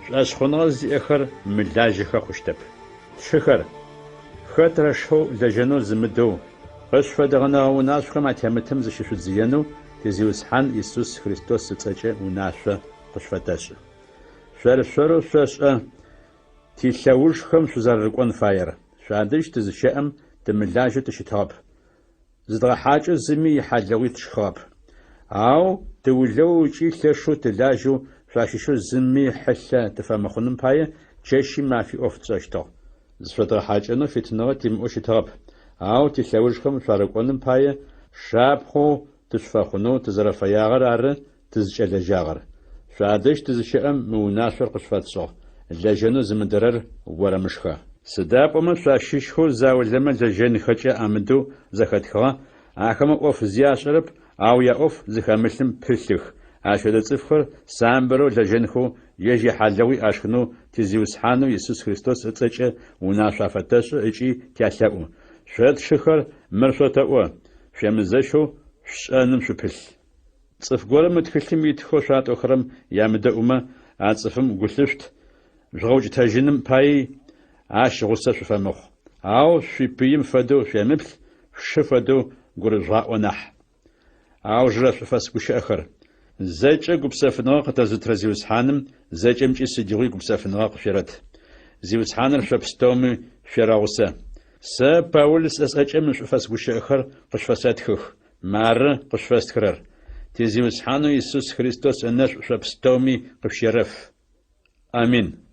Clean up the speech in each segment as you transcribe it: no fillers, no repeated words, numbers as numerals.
شأشخونغ زئخر ملاجخ خشتب شخر خطر شو لجنو زمدو قش فدغنا وناشخ ما تيمتم زششو زينو تزيوس حن يسوس خريستوس تسجى وناشخ قش فتاش شرشرو شش تيشاوش خم شو زرقون فاير شادش تزشأم تملاجو تشتاب زدغ حاجة زمي حاجوي تشخاب أو تولو شي لشو تلاجو شاششو زمي حشة تفهمخونن باي تشي ما في أوف تشتو زدغ حاجة نو فتنة تيمو شتاب أو تيشاوش خم شارقونن باي شابخو تشفاخونو تزرفياغر عر تزجل جاغر شادش تزشأم موناشر قشفاتشو لجنو زمدرر ورمشخا سداب أما شاششو زاولما لجن خجة أمدو زخاتخا أخما أوف زياشرب أو يا أوف زخامشلم بلخ عشان تصفر سامبرو لجنخو يجي حلوي أشخنو تزيوس حانو يسوس خريستوس اتسجى وناشافتش اجي تيالاو شاد شخر مرشوتاو شمزشو شانم شبل صف غورم متخلم يتخو شات أخرم يامدأوما عصفم قلشت جوج تاجنم باي عاش غصة شفمخ أو شبيم فدو شمبل شفدو غرجاء ونح أو جرا شفاس كوش آخر زيجا قبسافناق تزتر زيوس حانم زيجا مجي سجوي قبسافناق شرت زيوس حانر شبستومي شراغسا سا باولس أسأجا من شفاس كوش آخر قشفاسات خخ مار قشفاس كرر تزيوس حانو يسوس خريستوس الناس شبستومي قشرف آمين.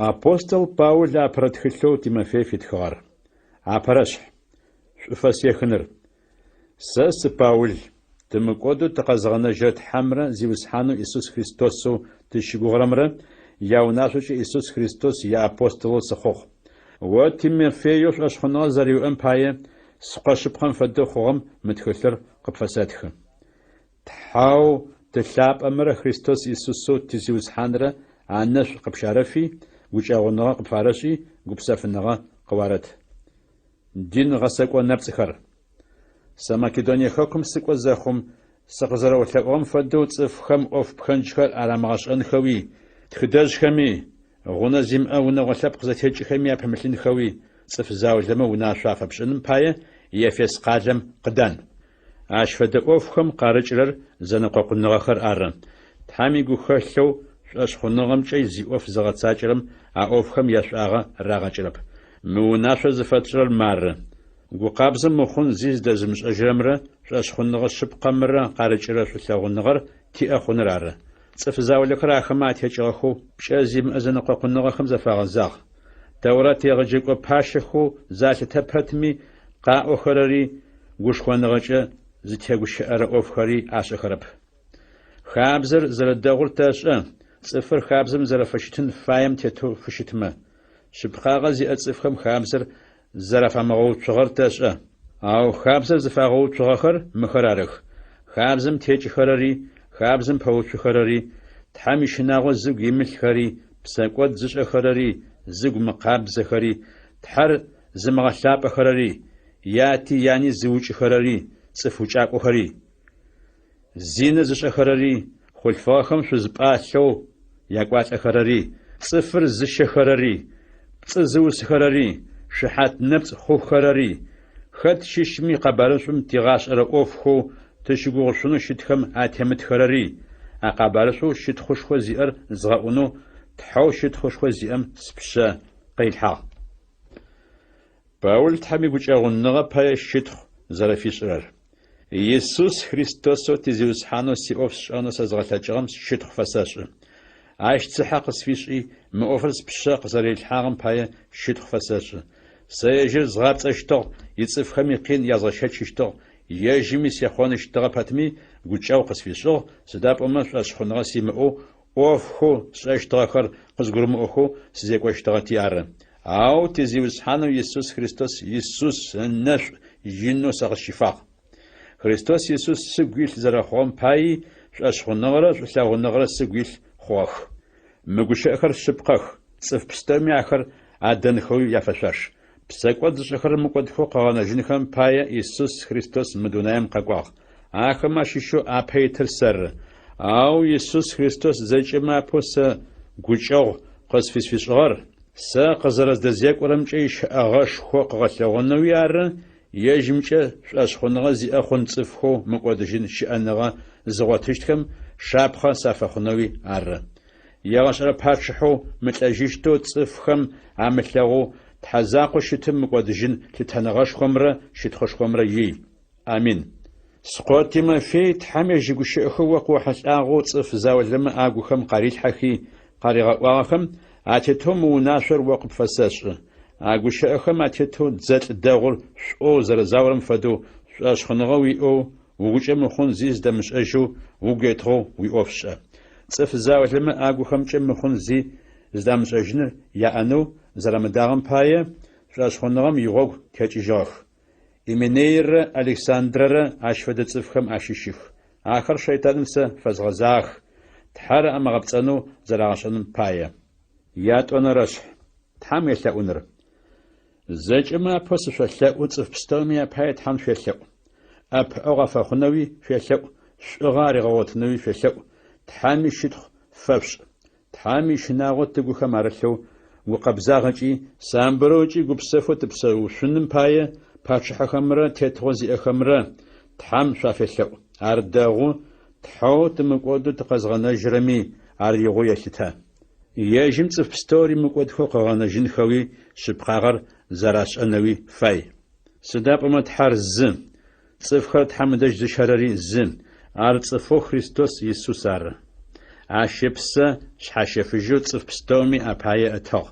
أبوستل باول أبرتخلو تيموثي فيتخار أبرش شفاس يخنر ساس باول تمقودو تقزغنا جات حمرا زيوس حانو إيسوس خريستوسو تشيغورمرا ياوناشوش إيسوس خريستوس يا أبوستل سخوخ و تيموثيوش أشخنا زريو أمبايا سقاشبخم فدو خوغم متخلر قبفاساتخ تحاو تلاب أمر خريستوس إيسوسو تزيوس حانرا عناش قبشارفي وش أغنغا قبفارشي قبسافنغا قوارت دين غساكو نبتخر سماكدونيا خاكم سكو زاخم سقزر وثقوم فدو تصفخم أوف بخنجخر على مغاشان خوي تخداج خمي غونا زيم أونا وثاب قزاتيج خمي أبحملين خوي صف زاوج لما وناشافة بشنم بايا يفيس قادم قدان عاش فدو أوفخم قارجرر زنقو قنغاخر آرن تحامي قو خلو أشخنغم شيء زي أوف زغت ساجرم أوفخم يشاغا راغجرب موناشا زفتشر مار وقابزم مخون زيز دزمش أجرمرا أشخنغ الشبقة مرة قارجرا شلاغنغر تي أخنرار صف زاولك راخمات يجاخو بشازيم أزنقو قنغا خمزة فاغزاغ دوراتي غجيكو باشخو ذات تبرتمي قا أخرري وشخنغجا زتيغوش أرى أوفخري عاشخرب خابزر زرداغل تاشا صفر خابزم زرفشتن فايم تيتو فشتما شبقاغا زي أتصفخم خابزر زرفا مغو تشغر تاشا أو خابزر زفاغو تشغخر مخرارخ خابزم تيج خراري خابزم پوش خراري تحامي شناغو زوگ يمل خري بساقوات زش خراري زوگ مقابز خري تحر زمغشاب خراري ياتي يعني زوج خراري صفوچاقو خري زين زش خراري خلفاخم شزباشو يقوات خراري صفر زش خراري زوس خراري شحات نبت خو خراري خد ششمي قبارشم تغاش أرى أوفخو تشغو شنو شتخم آتيمت خراري أقبارشو شتخوشخو زيار زغاونو تحاو شتخوشخو زيام سبشا قيلحا باول تحمي بوچاغن نغا بايا شتخ زرافيش رار يسوس خريستوسو تزيوس حانو سي أوفش أنو سازغتاجغم شتخ فساش عايش تسحق سفيشي مؤفرز بشاق زري الحاغم بايا شتخ فساش سيجر زغابت اشتغ يتصف خمي قين يازغشات اشتغ يجمي سيخوان اشتغ باتمي قوچاو قسفيشغ سداب أماش أشخونغا سيمأو أوفخو ساشتغخر قزقرم أوخو سيزيكو اشتغتي عرم أو تزيوس حانو يسوس خريستوس يسوس الناش جنو ساغ الشفاق خريستوس يسوس سقويل زرخوان باي أشخونغرا سلاغونغرا سقويل خوخ مقوش أخر شبقخ صف بستامي أخر عدن خوي يفشاش بساقوات زشخر مقود خو قوانا جنخم بايا يسوس خريستوس مدونايم قاقواغ آخما شيشو آبهي ترسر أو يسوس خريستوس زيجما بوسا قوشاو قصفيشغر سا قزرز دزيك ورمجيش أغاش خوق غلغنوي عرن يجمجة أشخنغا زي أخن صفخو مقودجين شأنغا زغواتشتكم شابخا سافخنوي عرن يغاشر باتشحو متلاجيشتو تصفخم عملغو تحزاقو شتم مقودجين تتنغاش خمرة شتخش خمرة يي آمين سقوطي ما في تحمي جيغوش أخوك وحساغو تصف زاولما آغوخم قريل حكي قريغا واخم أتتهم وناشر وقب فساش أغوش أخم أتتو زات الداغر شو زرزاورم فدو أشخنغوي أو وغوش مخون زيز دمش أجو وغيتغو ويوفش تصف زاولما آغوخم مخون زي زدامش أجنر يا أنو زرمداغم باية أشخنغم يغوغ تاجيجاخ إيمينير ألكسندر أشفد تصفخم أشيشيخ آخر شيطان سا فزغزاخ تحر أمغبتانو زراغشان باية يات أنرش تحام يتلاؤنر زجما بوسف يتلاؤ تصف بستوميا باية تحام يتلاؤ أب أغفا خنوي يتلاؤ شغاري غوتنوي يتلاؤ تحامي شدخ فبش تحامي شناغوت تقوخ مارلو وقبزاغجي سامبروجي قبسفو تبسو شنن باية باتشحا خمرة تتغزي خمرة تحام شافلو أرداغو تحو تمقودو تقزغنا جرمي أريغو يشتا يجم تفستوري مقود فوق غنا جنخوي شبقاغر زراش أنوي فاي سداب متحار الزم صفخر تحمدج دشهرري الزم أرصفو خريستوس يسوسار عشبسا شحاشفجو تفستومي أبايا أتغ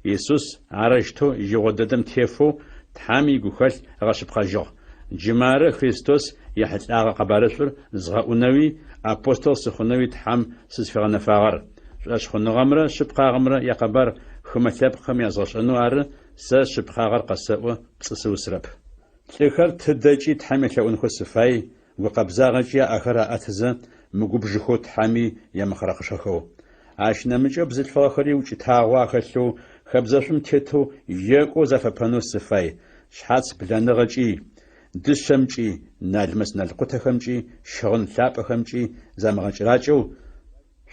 يسوس عرجتو يغددم تيفو تحامي قخل غشبقاجو جمار خريستوس يحت آغا قبارشور زغاونوي أبوستول سخونوي تحام سسفغنا فاغر أشخون غمرة شبقا غمرة يقبر خمثاب خم يزغش أنو عر سا شبقا غر قساو بسسو سرب تلخر تدجي تحامي لأون خسفاي وقبزاغجي آخر أتزا مقوبجخو تحامي يمخرق شخو عشنا مجاب زل فاخري وچي تاغوا خلو خبزاشم تيتو يقو زفبانو سفاي شحات بلانغجي دشمجي نالمس نالقوتخمجي شغن ثابخمجي زمغجراجو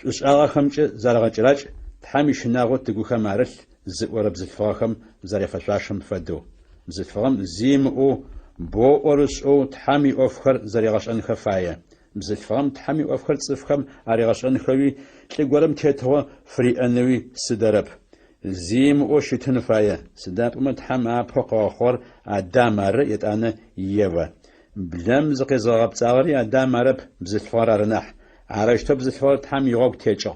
شغاخمجي زرغجراج تحامي شناغو تقوخا مارل زورب زلفاخم زريفشاشم فدو زلفاخم زيمو بو أورسو تحامي أوفخر زريغاش أنخفايا بزلفاخم تحامي أوفخر تصفخم أريغاش أنخوي تلقورم تيتوا فري أنوي سدرب زيم أو شتنفايا سداب متحم أبحق آخر أدامر يتأنا يوا بلام زقي زغب تاغري أدامر بزلفار أرنح عرشتو بزلفار تحم يغوب تيجو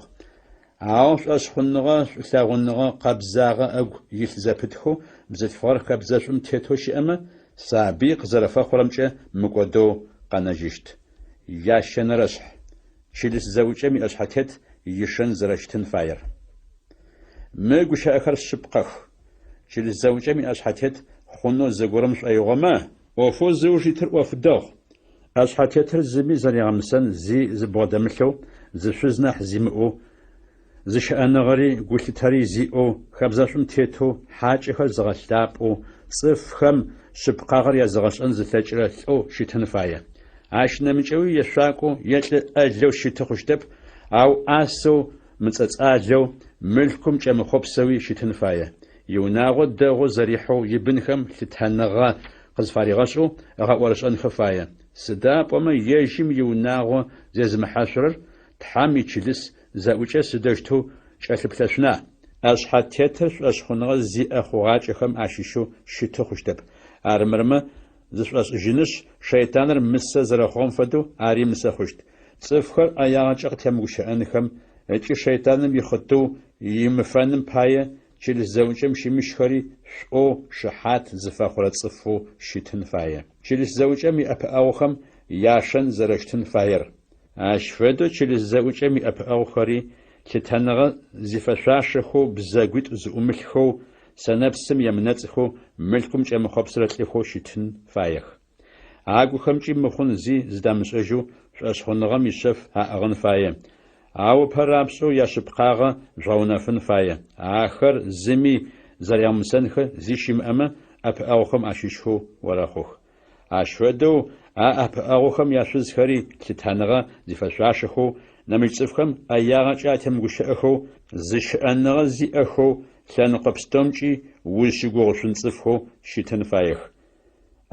عاوش أشخنغا ثاغنغا قبزاغا أغ يلزابتخو بزلفار قبزاشم تيتوشي أما سابيق زرفا خورمجة مقودو قناجيشت ياشن رشح شلس زوجة مي أشحتت يشن زرشتن فاير مجوش آخر الشبقخ شل الزوجة من أشحتت خنو زغورمش أيغما وفو زوجي تر وفدوغ أشحتت زمي زري غمسن زي زبودملو زشزنح زيمو زشأنغري قلتاري زيو خبزاشم تيتو حاجة زغشتابو صفخم شبقاغر يزغشن زتاجر أو شتنفايا عشنا مجوي يشاكو يتل أجلو شتخشتب أو آسو متأجلو ملكم جم خبسوي شتنفايا يوناغو داغو زريحو يبنخم تتهنغا قزفاري غشو أغا ورش أنخفايا سداب وما يجم يوناغو زيز محاشرر تحامي تشلس زاوجة سدجتو شاكبتاشنا أشحات تيتر أشخنغا زي أخوغاج أخم عشيشو شتو خشتب أرمرما زش جنش شيطانر مسا زرخوم فدو آري مسا خشت صفخر أياغاج أغتياموش أنخم أجي شيطانم يخطو يمفانم باية جل الزوجة مشي مشخري شو شحات زفاخرة صفو شتن فاية جل الزوجة مي أب أوخم ياشن زرشتن فاير أشفدو جل الزوجة مي أب أوخري تتنغ زفاشاشخو بزاقوت زؤملخو سنبسم يمنتخو ملكم جم خبصرتلخو شتن فايخ عاقو خمجي مخون زي زدامش أجو شخونغم يشف أغن فاية أو برابسو يشبقاغا جونا فنفايا آخر زمي زريام سنخ زيشم أما أب أوخم أشيشهو وراخوخ أشفدو أب أوخم يشوز خري تتنغا زفشاشخو نمج صفخم أياغا جاتهم قشأخو زشأنغا زيأخو لانقا بستومجي وشيقوغ شنصفخو شيتن فايخ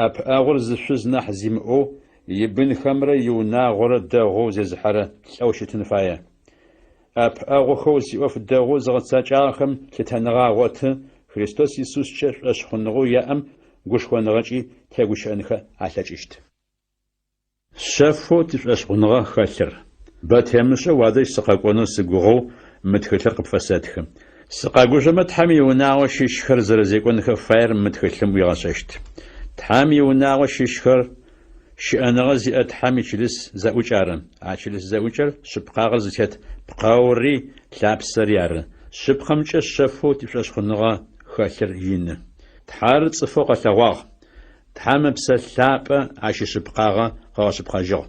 أب أغر زشوز نحزيمئو يبن خمرة يوناغر داغو زيزحرة لأو شيتن فايا أب أغو زيوف داغو زغتساجاخم لتنغا غوت خريستوس يسوس شش أشخنغو يأم قشخونغاجي تاقوشأنخا علاجيشت شافو تش أشخنغا خالر باتهمشة وادش سقاقونو سيقوغو متخلق بفسادخم سقاقوشة تحمي وناغو شيشخر زرزيقونخ فاير متخلم ويغاششت تحمي وناغو شيشخر شأنغا زيئة تحمي چلس زاوچارم چلس زاوچار شبقاغر زيت بقاوري لابسر يار شبقمچ شافو تش أشخنغا خالر ين تحار صفو قلواغ تحام بسلابة عشي شبقاغا قاشبقاجو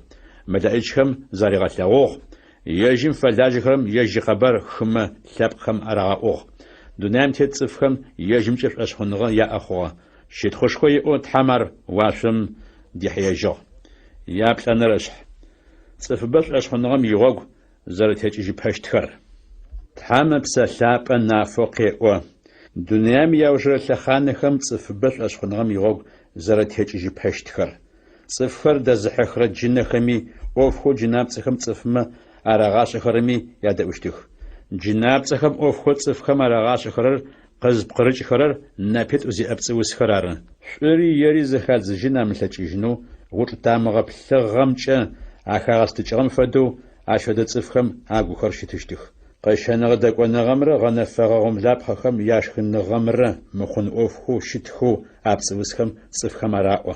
مدائجهم زارغا لغوغ يجم فلاجهم يجي خبر خما لابخم أراغوغ دونام تتصفهم يجم شف أشخنغا يا أخوة شيت خوشخوي أو تحمر واشم دي حياجو يا بلان رشح صفبش أشخنغا ميغوغ زارت هجي باشتخر تحام بسلابة نافوقي أو دونام يوجر لخانخم صفبش أشخنغا ميغوغ زارت هجي باشتخر صفر دزحخر جنخمي أوفخو جناب صخم صفما أرغاش خرمي يادوشتخ جناب صخم أوفخو صفخم أرغاش خرر قزب قرج خرر نابت وزي أبصوس خرار شوري يري زخال زجنا ملتجنو غوت تامغ بلغمچ أخاستجرم فدو أشد صفخم أغو خرشتشتخ قشنغ دقونغمر غنفغم لابخم ياشخن غمر مخن أوفخو شتخو أبصوسخم صفخم أراو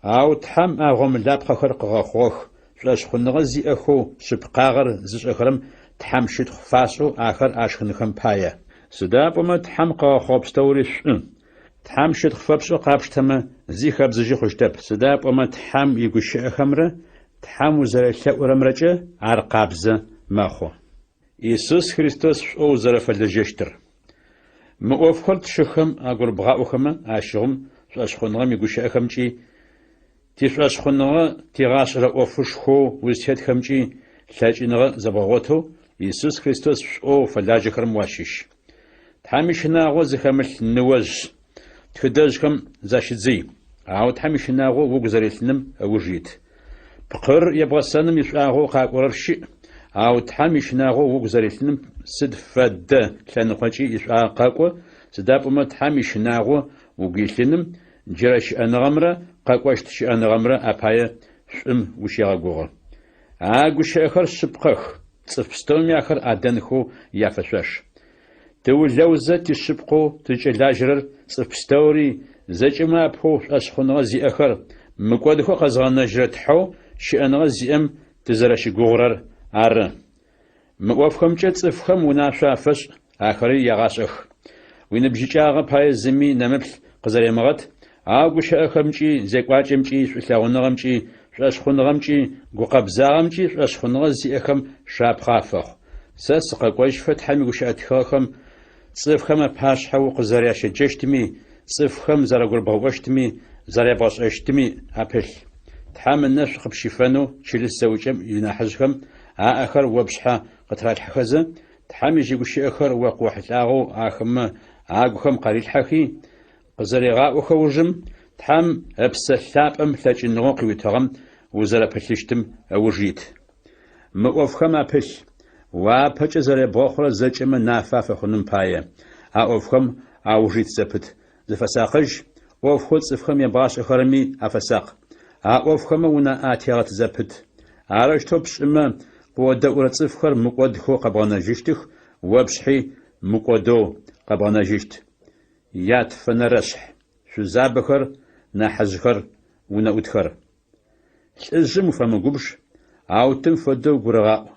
أو تحم أغم لابخ خرق غخوخ شخنغ زيأخو شبقاغر زشخرم تحم شتخ فاسو آخر أشخنخم بايا سدابما تحم قاخوب ستوريش تحم شتخ فبسو قابشتما زي خبزجي خوشتب سدابما تحم يقوش أخمره تحم وزرالة ورمرجة عرقابزة ماخو إيسوس خريستوس أو زرف اللجشتر مؤفخل تشخم أقول بغاوخما أشغم أشخنغم يقوش أخمجي تيش أشخنغا تيغاش رأوفش خو وزيت خمجي لاجنغا زبغوتو يسوس خريستوس أو فلاج خرم واشيش تحميشنا غو زخمل نوز تخداجكم زاشدزي أو تحميشنا غو وغزريتنم أوجيت بقر يبغسانم يسعاغو قاقوررشي أو تحميشنا غو وغزريتنم سد فد لانقاجي يسعا قاقو سداب أما تحميشنا غو وغيتنم جراش أنغمرا قاقواشت شأن غمرة أبايا شم وشياغوغا أغوش أخر شبقخ صفستون يأخر أدنخو يافشاش تو لوزة تشبقو تجلاجرر صفستوري زجما بخو أشخنغا زي أخر مقودخو قزغانا جرتحو شأنغا زي أم تزرش غورر عر مقوفخم جت صفخم وناشا فش آخري يغاشخ وينبجيجاغا بايا زمي نمبل قزري مغت أغوش أخمجي زكواجمجي شلاغنغمجي شاشخنغمجي غقبزاغمجي شاشخنغ زي أخم شابخافخ ساس قاقواش فتحمي غوش أتخاخم صفخم باشحو قزرياش جشتمي صفخم زرقور بغوشتمي زريباش اشتمي أبل تحامل نفس خبشيفانو شلس زوجم يناحزخم آخر وبشحا قطرات حخزة تحامي جيغوش أخر وقوح لاغو آخم آغوخم قريل حخي قزريغا وخوجم تحم أبسلابم ثاجنغو قويتغم وزرا بلشتم أوجيت مؤفخم أبل وابج زري بوخر زجم نافا فخنم بايا أوفخم أوجيت زبت زفساقج أوفخل صفخم يباش أخرمي أفساق أوفخم ونا آتيغت زبت أرشتوبش إما قوة أورا صفخر مقودخو قبانا جيشتخ وابشحي مقودو قبانا جيشت يات فنرشح شو زابخر نحزخر ونأودخر الزم فمقبش عاوتم فدو قرغاء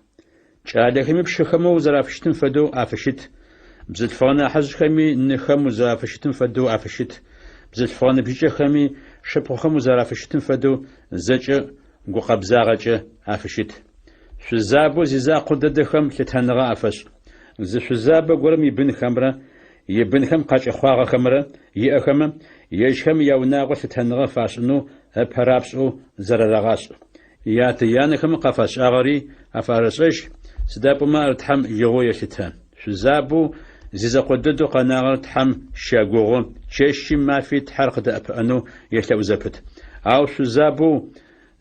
شادخمي بشخمو زرافشتم فدو أفشت بزلفانا حزخمي نخم زرافشتم فدو أفشت بزلفانا بجخمي شبخم زرافشتم فدو زج ققبزاغج أفشت شو زابو زيزا قددخم لتنغا أفش شو زابو قرم يبن خمرة يبنهم قاش أخواغ خمرة يأخم يجهم يوناغو ستنغ فاشنو أبهرابسو زررغاس ياتيانخم قفاش أغري أفارسش سدابما تحم يغو يشتها شزابو زيزا قددو قناغر تحم شاغوغو تشيشي ما في تحرق دأب أنو يشلو زبت أو شزابو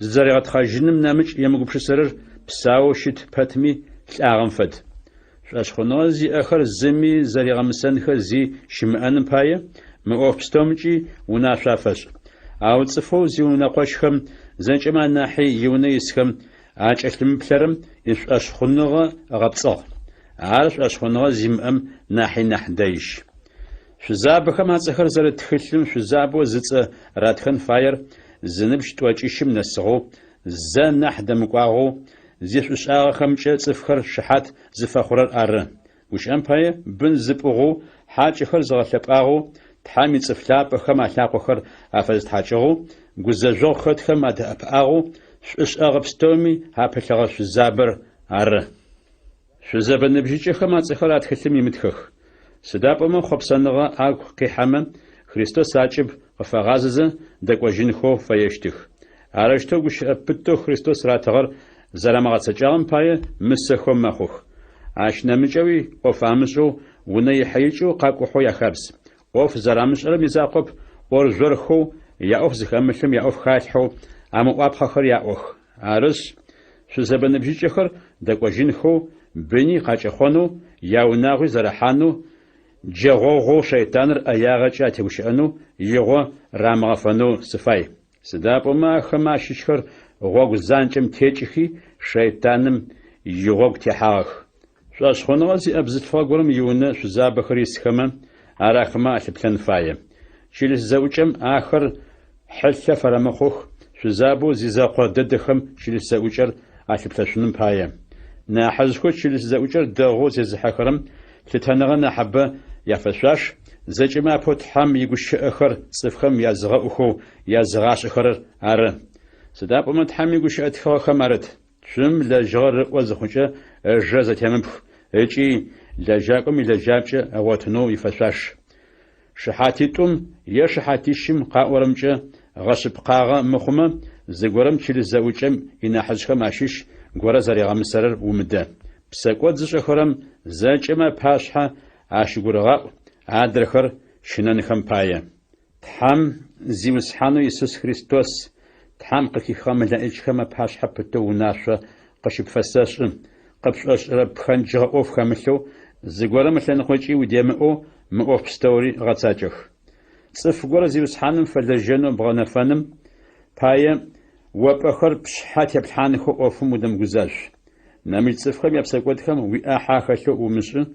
زريغت خاجنم نامج يمقبش سرر بساو شت باتمي تلاغم فد شاشخونو زي أخر زمي زريغ مسنخ زي شمعان باية مؤوف بستومجي وناشافش أو تصفو زي ونقوشخم زنجما ناحي يونيسخم عاج أكلم بلرم أشخونو غبصغ عارف أشخونو زيمأم ناحي نحديش شزابخم هاتسخر زر تخلم شزابو زيت راتخن فاير زنبش توجيشم نسغو زن نحد مقاغو زيش أشاغ خمشة صفخر شحات زفخرر أر وش أمباي بن زبغو حاج خر زغلباغو تحامي صفلاب خم أخلاقخر أفز حاجغو جزجو خد خم أدأباغو أشاغ بستومي هابلغ شزابر أر شزاب النبجيش خم أتسخر أتخلمي متخخ سداب أما خبصنغا أغ قيحما خريستوس عجب وفغازز دقوجينخو فيشتخ عرشتو وش أبتو خريستوس راتغر زرامغات سجاهم باية مسخو مخوخ عاش نمجوي وفامسو وني حيجو قاقوحو يخبز وف زرامش أرم يزاقب ورزورخو يأوف زخمشم يأوف خاتحو عمو أبخخر يأوخ عرس شزاب النبجيشخر دقوجينخو بني قاچخونو ياوناغي زرحانو جغوغو شيطانر أياغا تيوشأنو يغو رامغفنو سفاي سدابو ما خماشيشخر غوغ زانجم تيجخي شيطانم يغوغ تيحاغ شاشخونو زي أبزت فاقورم يونا شزابخري سخما أراخما أتبلن فايا شيلس زوجم آخر حلثة فرمخوخ شزابو زيزاقو ددخم شيلس زوجر أتبلشنم فايا ناحزخو شيلس زوجر دغو زيزحاخرم تتنغ نحبة يفشاش زجما بوتحم يقش أخر صفخم يزغأخو يزغاش أخر أر سداب أمتحم يقش أتخو خمرت شم لجغر وزخوشة الجزة تمبخ إيجي لجاكم لجابش أواتنو يفشاش شحاتيتم يشحاتيشم قاورمجة غصب قاغا مخمة زغورم شيل زوجم ينحزخ ماشيش غورا زريغا مسرر ومدا بسكوت زشخرم زجما باشحة عاشقرغاء عادرخر شننخم بايا تحم زيوسحانو يسوس خريستوس تحم قكي خامل إجخم باشحة بتو وناشا قشب فساش قبش رب خنجغ أوف خاملو زغورا مثلا خوشي وديامو مؤوف ستوري غتاجخ صف غورا زيوسحانم فلجنو بغنفانم بايا وبأخر بشحات يبحانخو أوفم ودم غزاج نامي تصفخم يبسكوتخم ويأحا خلو ومشن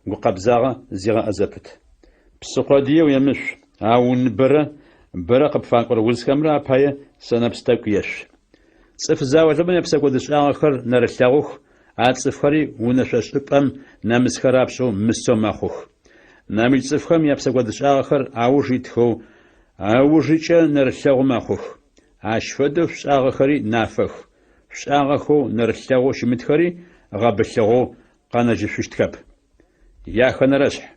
وقبزاغا زيغا أزبت بسقودية ويمش عاون برا قبفانقر وزخمرا بايا سنبستاكيش صف زاوة من يبسكوتش آخر نرشاغوخ عاد صفخري ونشاش إبام نامسخرابشو مسو ماخوخ نامي تصفخم يبسكوتش آخر عاوجيتخو عاوجيتشا نرشاغو ماخوخ عاشفدو شاغخري نافخ شاغخو نرشاغو شمتخري غابشاغو قانجي ششتكب يا خنرشح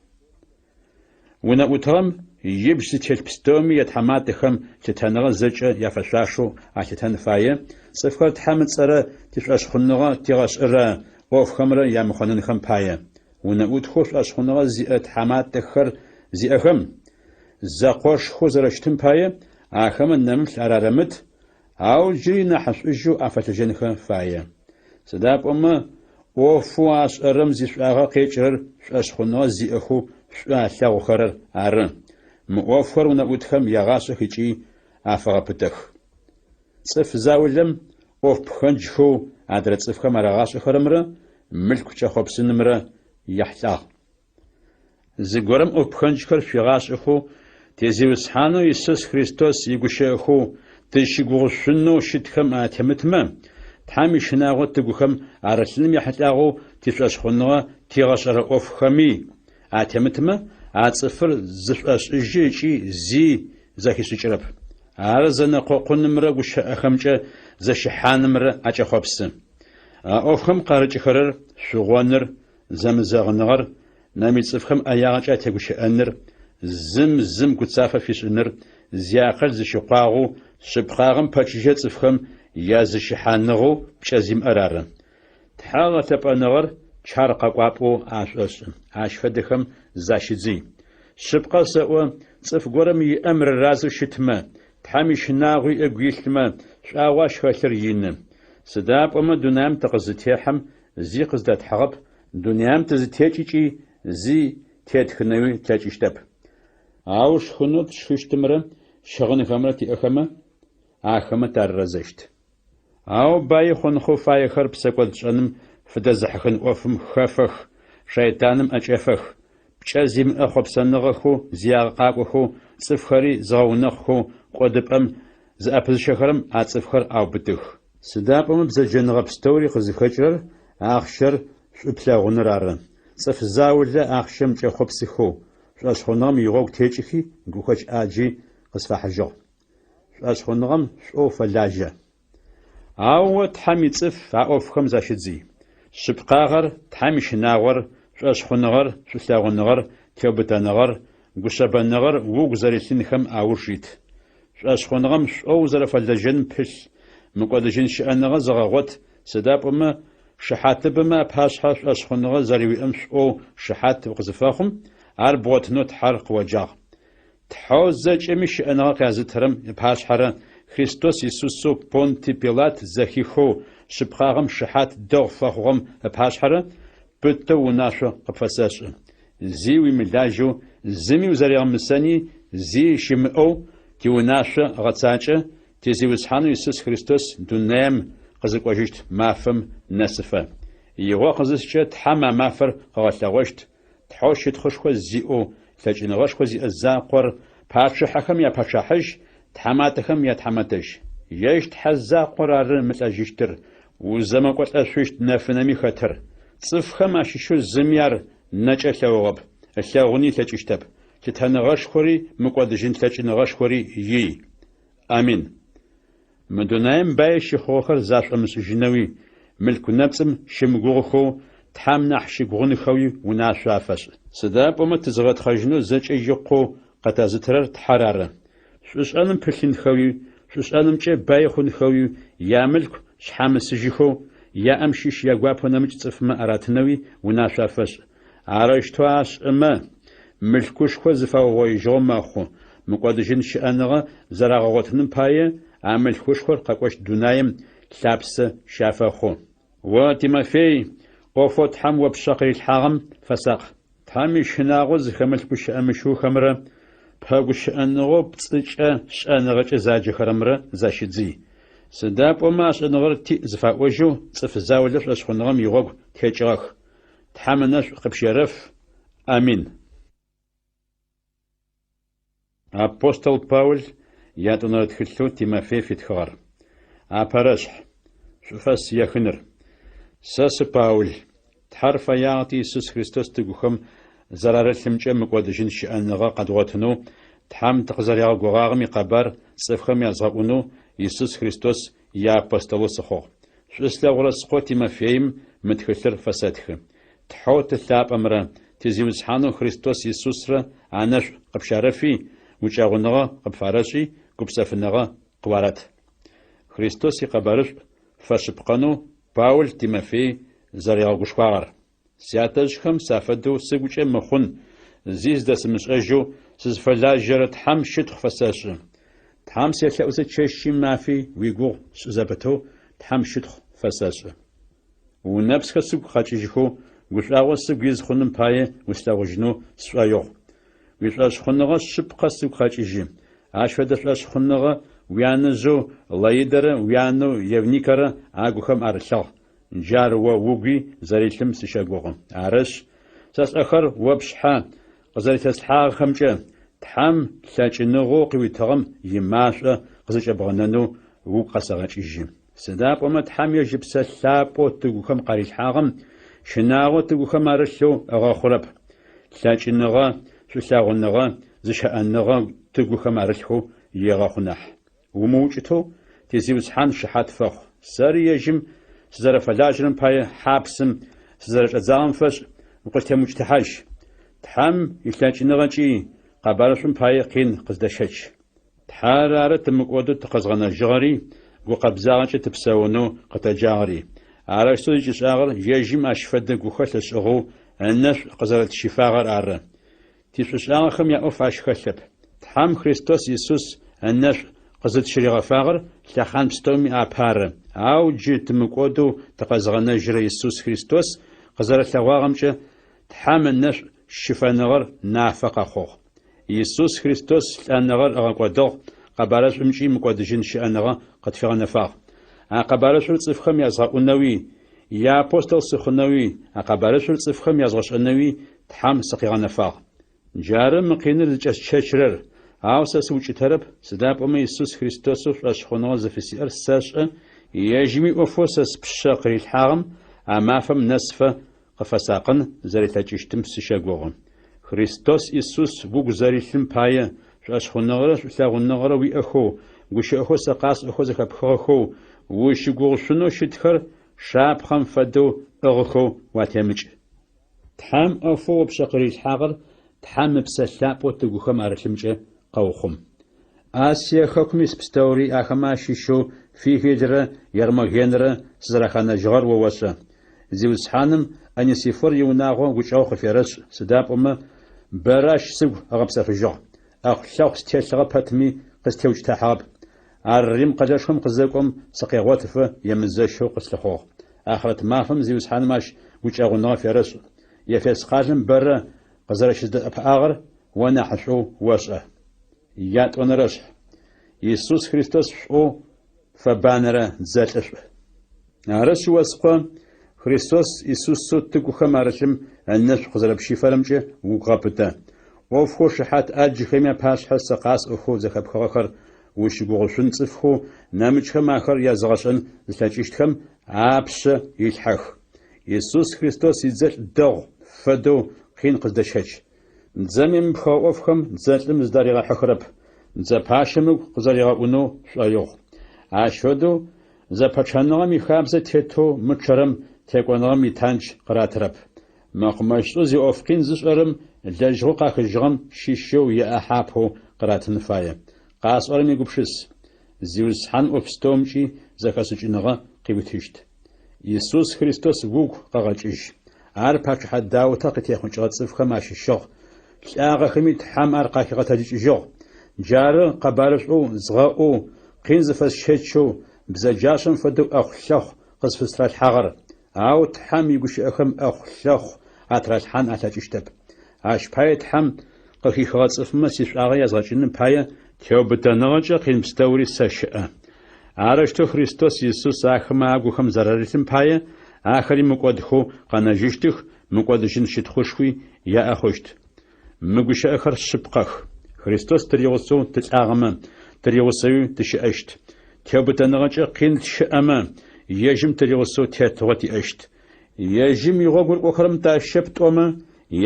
ونا أترم يبش تلبستومي يتحماتخم تتنغ زجا يفشاشو عشتن فايا صفر تحمد سرا تفاش خنغا تيغاش إرا وف خمرا يا مخنن خم بايا ونا أتخوش أشخنغا زي تحماتخر زي أخم زاقوش خوزرشتن بايا آخم النمل أرارمت أو جري نحس إجو أفتجنخ فايا سداب أما وفواش أرمزي شاغا قيجر شاشخنو زي أخو شاشاغو خرر أرن مؤفر ونأوتخم يغاش خيجي أفغا بتخ صف زاولم وف بخنجخو عدرت صفخم أرغاش خرمرا ملك شاخب سنمرا يحتاغ زيغورم وف بخنجخر شغاش أخو تيزيوسحانو يسوس خريستوس يغشاخو تشيغوشنو شتخم آتمتما تحامي شناغو تقوخم عرسلم يحتاغو تفاشخنوا تيغاشر أوف خمي آتمتما آتصفر زفاش إجيشي زي زاكي سجرب عرزنا قوقن مرا وشا أخمجا زشحان مرا أجا خبس أوف خم قارج خرر شغوانر زمزاغنغر نامي تصفخم أياغا تقوش أنر زم كتسافة في سنر زياقل زشقاغو شبقاغم باتشجة تصفخم يا زشحانغو بشازيم أرارن тхьагъэ лъэпӏэныгъэр чар къэкӏуапӏэу ашӏошӏы, ащ фэдэхэм защыдзый. Шъыпкъэ сэӏо цӏыф горэм иӏэмрэ разэу щытмэ, тхьэм ишынагъуи ыгу илъмэ, шӏуагъо ащ хэлъыр ины. Сыда пӏомэ дунаим тыкъызытехьэм зи къыздэтхьыгъэп, дунаим тызытекӏыкӏи зи тетхынэуи тлъэкӏыщтэп. Ау шхынэу тшхыщтымрэ щыгъынхэмрэ тиӏэхэмэ ахэмэ тарырэзэщт. Ау баи хъунхъоу фаехэр псэкӏод шӏэным фыдэзыхьыхын ӏофым хэфэх, шайтаным ӏэкӏэфэх, пкӏэ зимыӏэ хъопсэныгъэхэу, зиагъэкъакӏохэу, цӏыфхэри згъэунэхъухэу кӏодыпӏэм зыӏэпызышэхэрэм а цӏыфхэр аубытых. Сыда пӏомэ бзэджэныгъэ пстэури къызыхэкӏырэр ахъщэр шӏуплъэгъуныр ары. Цӏыф заулэ ахъщэм кӏэхъопсыхэу, шӏошъхъоныгъэм игъогу текӏыхи гухэкӏ ӏаджи къысфахьыжьыгъ. Шӏошъхъоныгъэм шӏоу фэлажьэ. Ау тхьэм ицӏыф а ӏофхэм защыдзый. Шъыпкъагъэр, тхьэм ишынагъор, шӏошъхъоныгъэр, шъулъэгъуныгъэр, теубытэныгъэр, гушъэбэныгъэр угу зэрилъынхэм аур щыт. Шъошъхъоныгъэм шӏоу зэрэфэлэжьэн пылъ, мыкӏодыжьын щыӏэныгъэ зыгъэгъот, сыда пӏомэ шыхьатыбэмэ апашъхьэ шъошъхъоныгъэ зэриуиӏэм шӏоу шыхьат къызыфэхъум, ар бгъотынэу тхьэр къыоджагъ. Тхьэу зэкӏэми щыӏэныгъэ къязытэрэм ипашъхьэрэ Христос Иисусу Понтий Пилат зэхихыу шъыпкъагъэм шыхьат дэгъу фэхъугъэм ипашъхьэрэ пытэу унашъо къыпфэсэшӏы. Зи уимылажьэу, зыми узэригъэмысэни, зи щымыӏэу тиунашъо гъэцакӏэ тизиусхьанэу Иисус Христос дунаим къызыкӏожьыщт мафэм нэсыфэ. Игъо къызыскӏэ тхьэм а мафэр къыгъэлъэгъощт. Тхьэу щытхъышхо зиӏэу, лъэкӏыныгъэшхо зиӏэ закъор пачыхьэхэм япачыхьыжь, тхьэматэхэм ятхьэматэжь. Ежь тхьэ закъор ары мылӏэжьыщтыр, узэмэкӏолӏэшъущт нэфынэми хэтыр. Цӏыфхэм ащыщэу зыми ар нэкӏэ лъэгъугъэп, лъэгъуни лъэкӏыщтэп. Лъытэныгъэшхори мыкӏодыжьын лъэкӏыныгъэшхори ий. Амин. Мы дунаим баи щыхъугъэхэр зашӏомышӏыжьынэуи, мылъкунэпцӏым щымыгугъэхэу, тхьэм нахь щыгугъынхэуи унашъо афэшӏ. Сыда пӏомэ тызыгъэтхъэжьынэу зэкӏэ икъоу къэтэзытырэр тхьэр ары. Шъушӏэным пылъынхэуи, шъушӏэнымкӏэ баи хъунхэуи, ямылъку шъхьамысыжьыхэу, яӏэм щыщ ягуапэ нэмыкӏ цӏыфмэ аратынэуи унашъо афэшӏ. Арэущтэу ашӏымэ, мылъкушхо зыфаогъоижьыгъэу мэхъу. Мыкӏодыжьын щыӏэныгъэ зэрагъэгъотыным пае, а мылъкушхор къэкӏощт дунаим лъапсэ щафэхъу. О Тимофей, ӏофэу тхьэм опшъэ къырилъхьагъэм фэсакъ. Тхьэм ишынагъо зыхэмылъку щыӏэмыщыухэмрэ, пэгу щыӏэныгъэу пцӏыкӏэ шӏэныгъэкӏэ заджэхэрэмрэ защыдзый. Сыда пӏомэ ашӏэныгъэр тиӏ зыфаӏожьэу цӏыф заулэ шъошъхъоныгъэм игъогу текӏыгъэх. Тхьэм ынэшӏу къыпщэрэф. Амин. Апостол Паул ятӏонэрэ тхылъэу Тимофей фитхыгъэр. Апэрэшъхь, шъуфэс ехыныр. Сэ Паул, тхьэр фэягъэти Иисус Христос тыгухэм зэрарылъымкӏэ мыкӏодыжьын щыӏэныгъэ къэдгъотынэу, тхьэм тыкъызэрягъэгугъагъэм икъэбар цӏыфхэм язгъэӏунэу Иисус Христос иапостолэу сыхъугъ. Шъуслъэгъурэ сыкъо Тимофеим мы тхылъыр фэсэтхы. Тхьэу тылъапӏэмрэ тизиусхьанэу Христос Иисусрэ анэшӏу къыпщарэфи, укӏэгъуныгъэ къыпфарэшӏи, гупсэфыныгъэ къыуарэт. Христос икъэбарышӏу фэшъыпкъэнэу Паул Тимофей зэригъэгушхуагъэр. Сятэжъхэм сафэдэу сыгукӏэ мыхъун, зи здэсымышӏэжьэу сызфэлажьэрэ тхьэм щытхъу фэсэшӏы. Тхьэм селъэӏусэ чэщи мафи уигугъу шӏызэпытэу тхьэм щытхъу фэсэшӏы. Унэпсхэ сыгу къэкӏыжьхэу гушӏуагъо сыгу из хъуным пае услъэгъужьынэу сшӏоигъу. Уишӏошъхъоныгъэ шъыпкъэ сыгу къэкӏыжьы. Ащ фэдэ шъошъхъоныгъэ уянэжъэу Лаидэрэ уянэу Евникэрэ агухэм арылъэгъу. Джар о угуи зэрилъым сыщэгугъы. Арышъ, сэшӏэхэр опшъхьэ къызэрилъэслъхьагъэхэмкӏэ тхьэм лъэкӏыныгъэу къыуитыгъэм имашӏо къызыкӏэбгъэнэнэу угу къэсэгъэкӏыжьы. Сыда пӏомэ тхьэм ежьыпсэ лъапӏэу тыгухэм къарилъхьагъэм, щынагъо тыгухэм арылъэу ыгъэхъурэп. Лъэкӏыныгъэ, шъулъэгъуныгъэ, зыщыӏэныгъэ тыгухэм арылъхэу егъэхъу нахь. Умыукӏытэу тизиусхьан шыхьат фэхъу. Сэри ежьым сызэрэфэлажьэрэм пае хьапсым сызэрэкӏэдзагъэм фэшӏ укъылътемыкӏытыхьэжь. Тхьэм илъэкӏыныгъэкӏи къэбарышъум пае къин къыздэщэч. Тхьэр ары тымыкӏодэу тыкъэзгъэнэжьыгъэри, гукъэбзагъэкӏэ тыпсэунэу къытэджагъэри. Арашто икӏышӏагъэр ежьым ащ фэдэ гухэ лъэшӏыгъэу ынэшӏу къызэрэтщыфагъэр ары. Тишӏушӏагъэхэм яӏоф ащ хэлъэп. Тхьам Христос Иисус ынэшӏу къызытщыригъэфагъэр лъэхъан пстэуми апары. Ау джы тымыкӏодэу тыкъэзгъэнэжьрэ Иисус Христос къызэрэлъэгъуагъэмкӏэ Тхьам ынэшӏу щыфэныгъэр нафэ къэхъугъ. Иисус Христос лӏэныгъэр ыгъэкӏодыгъ, къэбарэшӏумкӏи мыкӏодыжьын щыӏэныгъэ къытфигъэнэфагъ. А къэбарэшӏур цӏыфхэм язгъэӏунэуи, яапостол сыхъунэуи, а къэбарэшӏур цӏыфхэм язгъэшӏэнэуи Тхьам сыкъигъэнэфагъ. Джары мы къиныр зыкӏэсчэчрэр, ау сэ сыукӏытэрэп, сыда пӏомэ Иисус Христосу шӏуэщхъуныгъэ зыфисиӏэр сэшӏэ, ежьми ӏофэу сэ спшъэ къырилъхьагъым, а мафэм нэсфэ къыфэсакъын зэрилъэкӏыщтым сыщэгугъы. Христос Иисус угу зэрилъым пае шӏуэщхъуныгъэрэ шӏулъэгъуныгъэрэ уиӏэхэу, гущыӏэхэу сэ къасӏэхэу зэхэпхыгъэхэу, ущыгугъущынэу щытхэр шапхъэм фэдэу ӏыгъыхэу уатемыкӏ. Тхьам ӏофэу опшъэ къырилъхьагъэр Тхьам ыпсэлъапӏэу тыгухэм арылъымкӏэ къэухъум. Асие хэкум ис пстэури ахэм ащыщэу Фигелрэ Ермогенрэ сызэрэхэнэжьыгъэр о ошӏэ. Зиусхьаным Анисифор иунагъо гукӏэу къыферышӏ, сыда пӏомэ бэращ сыгу ыгъэпсэфыжьыгъ. Ӏэхъулъэхъу стелъыгъэ пэтми къыстеуцӏытэхьыгъэп. Ар Рим къэлэшхом къызэкӏом сыкъегъотыфэ емызэщэу къыслъыхъугъ. Ахърэт мафэм Зиусхьаным ащ гукӏэгъуныгъэ ферышӏ. Ефес къалэм бэрэ къызэрэщыздэӏэпыӏагъэр о нахьышӏоу ошӏэ. Ятӏонэрэшъ. Иисус Христос шӏоу фэбанэрэ зэлӏышӏу. Арышъ оскъо Христос Иисусу тыгухэм арылъым ынэшӏу къызэрэпщифэрэмкӏэ угъэпытэ. ӏофхэу шыхьат аджхэми апашъхьэ сэ къасӏэхэу зэхэпхыгъэхэр ущыгугъущын цӏыфхэу нэмыкӏхэм ахэр языгъэшӏэн зылъэкӏыщтхэм апшъэ илъхьэх. Иисус Христос идзэлӏ дэгъу фэдэу къин къыздэщэч. Дзэми мыпхыгъэ ӏофхэм дзэлӏым зыдаригъэхьыхырэп. Дзэпащэмыгу къызэригъэӏунэу шӏоигъу. Ащ фэдэу зэпэчъэныгъэм ихабзэ тетэу мычъэрэм текӏоныгъэм итанч къыратырэп. Мэкъумэшӏу зиӏоф къин зышӏэрэм лэжьыгъэу къахыжьыгъэм щищэу еӏэхьапэу къыратын фае. Къасӏорэм игупшыс. Зиусхьан ӏофстэумкӏи зэхэсыкӏыныгъэ къиутыщт. Иисус Христос угу къэгъэкӏыжь. Ар пачыхьэ даутэ къытехъукӏыгъэ цӏыфхэм ащыщыгъ. Лӏагъэхэми Тхьам ар къахигъэтэлъыкӏыжьыгъ. Джары къэбарышӏоу згъэӏоу къин зыфэсщэчэу бзэджащэм фэдэу ӏэхъулъэхъу къызфыстралъхьагъэр. Ау Тхьам игущыӏэхэм ӏэхъулъэхъу атралъхьан алъэкӏыщтэп. Ащ пае Тхьам къыхихыгъэ цӏыфмэ сишӏуагъэ язгъэкӏыным пае теубытэныгъэкӏэ къин пстэури сэ щыӏэ. Арыштэу Христос Иисус ахэмэ агухэм зэрэрилъым пае ахэри мыкӏодыхэу къэнэжьыщтых, мыкӏодыжьын щытхъушхуи яӏэхъущт. Мыгущыӏэхэр шъыпкъэх. Христос тыригъусэу тылӏагъэмэ, тыригъусэуи тыщыӏэщт. Теубытэныгъэкӏэ къин тщыӏэмэ, ежьым тыригъусэу тетыгъэ тиӏэщт. Ежьым игъогурыкӏохэрэм тащэптӏомэ,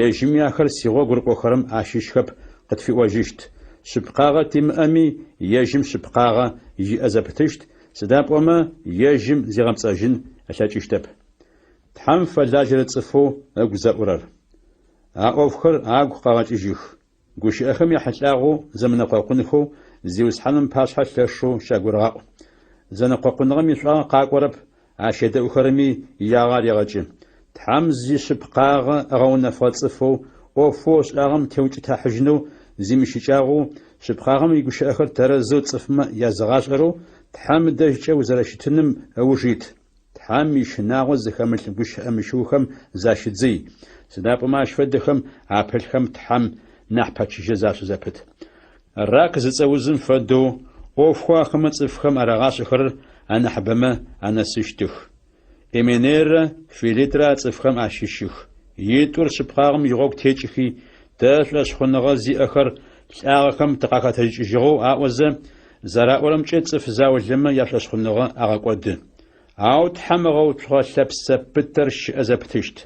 ежьыми ахэр сигъогурыкӏохэрэм ащыщхэп къытфиӏожьыщт. Шъыпкъагъэ тимыӏэми ежьым шъыпкъагъэ иӏэ зэпытыщт. Сыда пӏомэ ежьым зигъэпцӏэжьын алъэкӏыщтэп. Тхьам фэлажьэрэ цӏыфэу ыгу зэӏурэр. А ӏофхэр агу къэгъэкӏыжьых. Гущыӏэхэм яхьылӏагъэу зэмынэкъокъунхэу Зиусхьаным пашъхьэ лъэшэу щагурыгъэӏу. Зэнэкъокъуныгъэм ишӏуагъэ къакӏорэп, ащедэӏухэрэми ягъэ арегъэкӏы. Тхьам зишъыпкъагъэ ыгъэунэфыгъэ цӏыфэу ӏофэу ышӏагъэм теукӏытахьыжьынэу зимыщыкӏагъэу шъыпкъагъэм игущыӏэхэр тэрэзэу цӏыфмэ языгъашӏэрэу Тхьам дэжькӏэ узэрэщытыным ыужит. Тхьам ишынагъо зыхэмылъ гущыӏэ-мыщыухэм защыдзый. Сыда пӏомэ ащ фэдэхэм апылъхэм Тхьам нахь пэчыжьэ защызэпыт. Рак зыцӏэузым фэдэу ӏофхэу ахэмэ цӏыфхэм арагъашӏэхэрэр анахьыбэмэ анэсыщтых. Эменерэ Филитрэ цӏыфхэм ащыщых. Итӏур шъыпкъагъэм игъогу текӏыхи тэ шъуэшъхъуныгъэ зиӏэхэр лӏагъэхэм тыкъахэтэжьыкӏыжьыгъэу аӏозэ зэраӏорэмкӏэ цӏыф заулымэ яшъошъхъуныгъэ агъэкӏоды. Ау Тхьам ыгъэуцугъэ лъэпсэ пытэр щыӏэ зэпытыщт.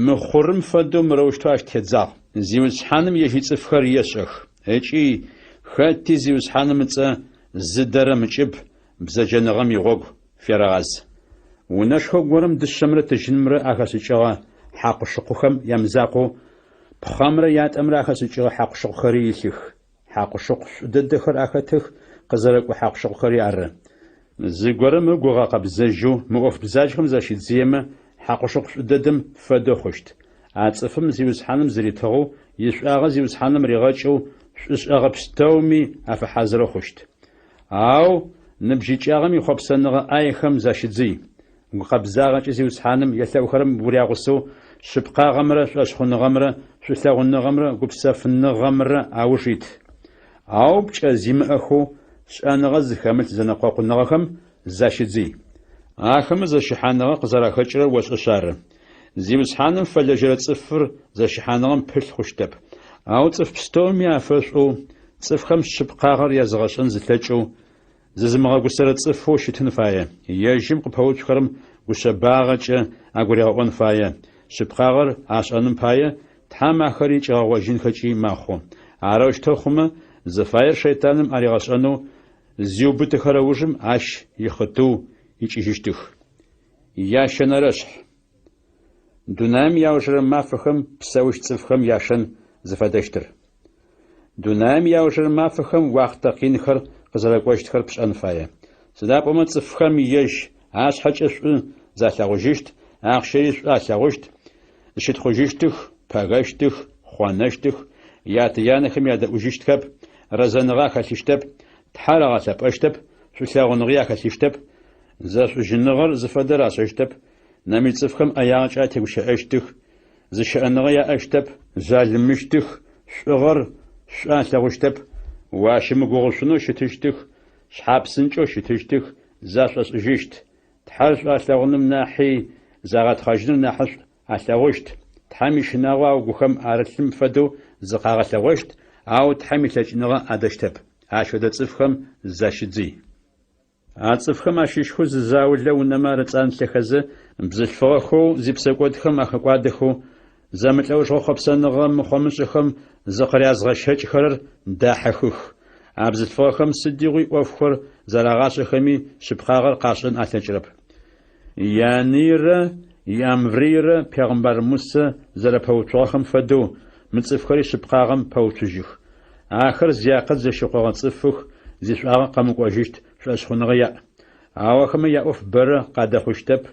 Мыхъурым фэдэу мырэущтэу ащ тедзагъ. Зиусхьаным ежьи цӏыфхэр ешӏэх. Ыкӏи хэти Зиусхьаным ыцӏэ зыдэрэ мыкӏыб бзэджэныгъэм игъогу ферагъаз. Унэшхо горэм дышъэмрэ тыжьынымрэ ахэсыкӏыгъэ хьакъушыкъухэм ямызакъоу пхъэмрэ ятӏэмрэ ахэсыкӏыгъэ хьакъушыкъухэри илъых. Хьакъушыкъу шӏу дэдэхэр ахэтых, къызэрэкӏо хьакъушыкъухэри ары. зыгорым гугъэ къэбзэжьу мы ӏоф бзаджэхэм зэщидзеймэ хьэкъущыкъу шӏудэдэм фэдэу хъущт. А цӏыфым зиусхьэным зритыгъу ишӏуагъэ зиусхьэным ригъэкӏыу шӏушӏэгъэ пстэуми афыхьэзырэ хъущт. Ау ныбжьыкӏагъэм и хъуэпсэныгъэ ӏаехэм защыдзый. Гукъэбзагъэкӏэ зиусхьэным елъэӏухэрэм урягъусэу шъыпкъагъэмрэ шӏуэшхъуныгъэмрэ шъулъэгъуныгъэмрэ гупсэфыныгъэмрэ ауж ит. Ау пкӏэ зимыӏэхэу шӏэныгъэ зыхэмылъ зэнэкъуэкъуныгъэхэм защыдзый. Ахэмэ зэщыхьаныгъэ къызэрахэкӏырэр уэшӏыщ ары. Зиусхьаным фэлэжьэрэ цӏыфыр зэщыхьаныгъэм пылъ хъущтэп. Ау цӏыф пстэуми афэшӏу цӏыфхэм шъыпкъагъэр языгъэшӏэн зылъэкӏыу зызымыгъэгусэрэ цӏыфэу щытын фае. Ежьым къыпэуцухэрэм гущэбагъэкӏэ агурегъэӏуэн фае. Шъыпкъагъэр ашӏэным пае Тхьэм ахэри кӏэгъэуэжынхэкӏи мэхъу. Арощтэу хъумэ зыфаер шейтаным аригъэшӏэнэу зиубыдэхэрэ ужым ащ ихъытыу икӏыжьыщтых. Яшэнэрэшъхь. Дунаим яужэрэ мафэхэм псэущ цӏыфхэм яшэн зыфэдэщтыр. Дунаим яужэрэ мафэхэм уахътэ къинхэр къызэрэкӏуэщтхэр пшӏэн фае. Сыда пӏомэ цӏыфхэм ежь ашъхьэкӏэ шӏу залъэгъужьыщт, ахъщэри шӏу алъэгъужьт, зыщытхъужьыщтых, пэгэщтых, хъуанэщтых, ятэ-янэхэм ядэӏужьыщтхэп, рэзэныгъэ ахэлъыщтэп, Тхьэр агъэлъэпӏэщтэп, шъулъэгъуныгъи ахэлъыщтэп, зэшӏужьыныгъэр зыфэдэр ашӏэщтэп, нэми цӏыфхэм ӏэягъэкӏэ атегущыӏэщтых, зыщыӏэныгъэ яӏэщтэп, залымыщтых, шӏугъэр шӏу алъэгъущтэп, уащымыгугъышъунэу щытыщтых, шъхьапсынкӏэу щытыщтых, зашӏошӏыжьыщт. Тхьэр шӏу алъэгъуным нахьи загъэтхъэжьыныр нахьи шӏу алъэгъущт. Тхьэм ишынагъо аугухэм арылъым фэдэу зыкъагъэлъэгъощт, ау Тхьэм илъэкӏыныгъэ адэщтэп. Ащ фэдэ цӏыфхэм защыдзый. А цӏыфхэм ащыщхъу зызаулэ унэмэ арыцӏан лъэхэзэ бзылъфыгъэхэу зипсэкӏуэдхэм ахэкӏуадэхэу зэмылӏэужьыгъэ хъуэпсэныгъэм мыхъуэмыщӏэхэм зыкъырязгъэшэкӏхэрэр дахьэхых. А бзылъфыгъэхэм сыдигъуи ӏофхэр зэрагъашӏэхэми шъыпкъагъэр къашӏэн алъэкӏырэп. Янирэ Ямврирэ Пегъымбэр Мусэ зэрэпэуцугъэхэм фэдэу мы цӏыфхэри шъыпкъагъэм пэуцужьых. Ахэр зиакъэт зэщыхъуэгъэ цӏыфых, зишӏуагъэ къэмыкӏуэжьыщт, шъуэшхъуныгъэ яӏ. Ау ахэмэ яӏоф бэрэ къадэхъущтэп.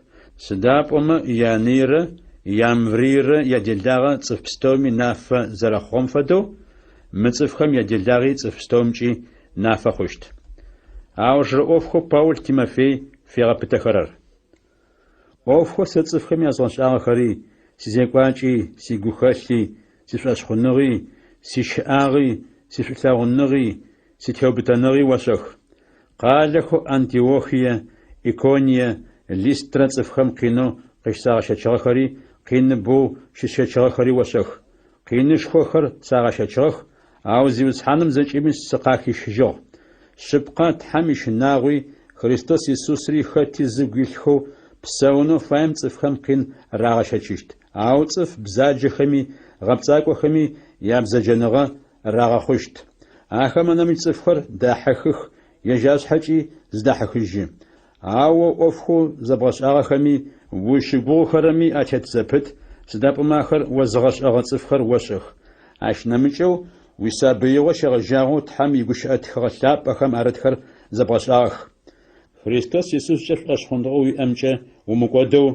Сыда пӏомэ Янирэ Ямврирэ яделагъэ цӏыф пстэуми нафэ зэрэхъугъэм фэдэу мы цӏыфхэм яделагъи цӏыф пстэумкӏи нафэ хъущт. Ау жыры ӏофхэу Паул Тимофей фегъэпытэхэрэр. Ӏофхэр сэ цӏыфхэм язгъэшӏагъэхэри сизекӏуакӏи, сигухэлъи, сишъуэшхъуныгъи, сишыӏагъи, сишъулъэгъуныгъи, ситеубытэныгъи уэшъэх. Къалэхэу Антиохие, Иконие, Листрэ цӏыфхэм къинэу къыщызагъэшэчыгъэхэри, къиныбэу щысшэчыгъэхэри уэшъэх. Къинышхохэр сагъэшэчыгъэх, ау зиусхьэным зэкӏэми сыкъахишыжьыгъ. Шъыпкъэ Тхьэм ишынагъуи Христос Иисусри хэти зыгу илъхэу псэунэу фаем цӏыфхэм къин рагъэшэчыщт. Ау цӏыф бзаджэхэми гъэпцӏакӏохэми ябзэджэныгъэ рагъэхъущт. Ахэмэ нэми цӏыфхэр дахьэхых, ежьашъхьэкӏи зыдахьэхыжьы. Ауэ ӏофхэу зэбгъэшӏагъэхэми ущыгугъхэрэми атет зэпыт, сыда пӏомэ ахэр озыгъэшӏэгъэ цӏыфхэр уэшъэх. Ащ нэмыкӏэу уисабыигъо щегъэжьагъэу Тхьэм игущыӏэтыгъэ лъапӏэхэм арытхэр зэбгъэшӏагъэх. Христос Иисускӏэ шъуэшхъуныгъэ уиӏэмкӏэ умыкӏодэу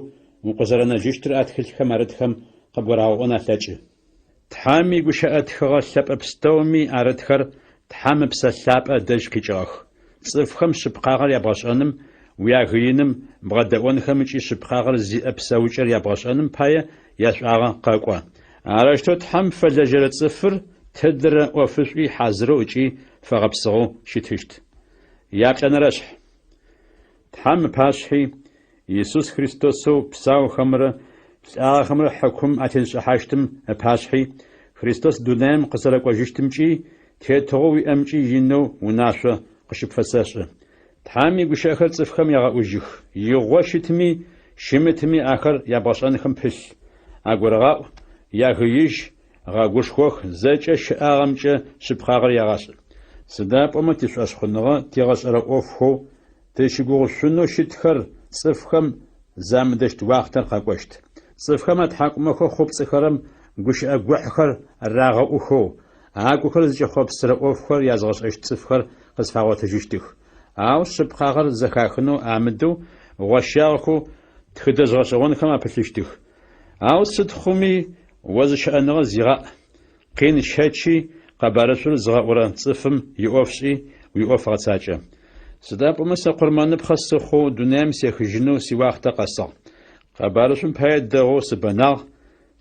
укъызэрэнэжьыщтыр а тхылъхэм арытхэм къыбгурагъэӏон алъэкӏы. Тхьэм игущыӏэтыгъэ лъэпӏэ пстэуми арытхэр Тхьэм ыпсэ лъапӏэ дэжь къикӏыгъэх. Цӏыфхэм шъыпкъагъэр ябгъэшӏэным, уягъиным, бгъэдэӏуэнхэм ыкӏи шъыпкъагъэр зиӏэ псэукӏэр ябгъэшӏэным пае яшӏуагъэ къэкӏо. Арыштэу Тхьэм фэлэжьэрэ цӏыфыр тыдэрэ ӏофышӏуи хьазырэу ыкӏи фэгъэпсыгъэу щытыщт. Яплӏэнэрэшъхь. Тхьэм ыпашъхьи Иисус Христосэу псаухэмрэ лӏагъэхэмрэ хьэкум атеншӏыхьащтым ыпашъхьи Христос дунаим къызэрэкӏуэжьыщтымкӏи тетыгъэу уиӏэмкӏи инэу унашъо къыщыпфэсэшӏы. Тхьэм игущыӏэхэр цӏыфхэм ягъэӏужьых. Игъо щытми, щымытми ахэр ябгъэшӏэнхэм пылъ. Агурыгъэӏу, ягъиижь, гъэгушхох, зэкӏэ щыӏагъэмкӏэ шъыпкъагъэр ягъашӏы. Сыда пӏомэ тишъуэшхъуныгъэ тигъэшӏэрэ ӏофхэу тыщыгугъышъунэу щытхэр цӏыфхэм замыдэщт уахътэр къэкӏощт. Цӏыфхэм атхьакӏумэхэу хъупцӏэхэрэм гущыӏэ гухьхэр рагъэӏухэу, агухэр зыкӏэхъопсырэ ӏофхэр язгъэшӏэщт цӏыфхэр къызфагъуэтэжьыщтых. Ау шъыпкъагъэр зэхахынэу амыдэу гъошъягъэхэу тхыдэ згъэшӏэгъонхэм апылъыщтых. Ау сыд хъуми о зыщыӏэныгъэ зигъэӏ. Къин щэчи къэбарышъур зыгъэӏурэ цӏыфым иӏофшӏи уиӏоф гъэцакӏэ. Сыда пӏомэ сэ къурмэныпхъэ сыхъу дунэм сехыжьынэу сиуахътэ къэсыгъ. Къэбарышъум пае дэгъоу сыбэнагъ,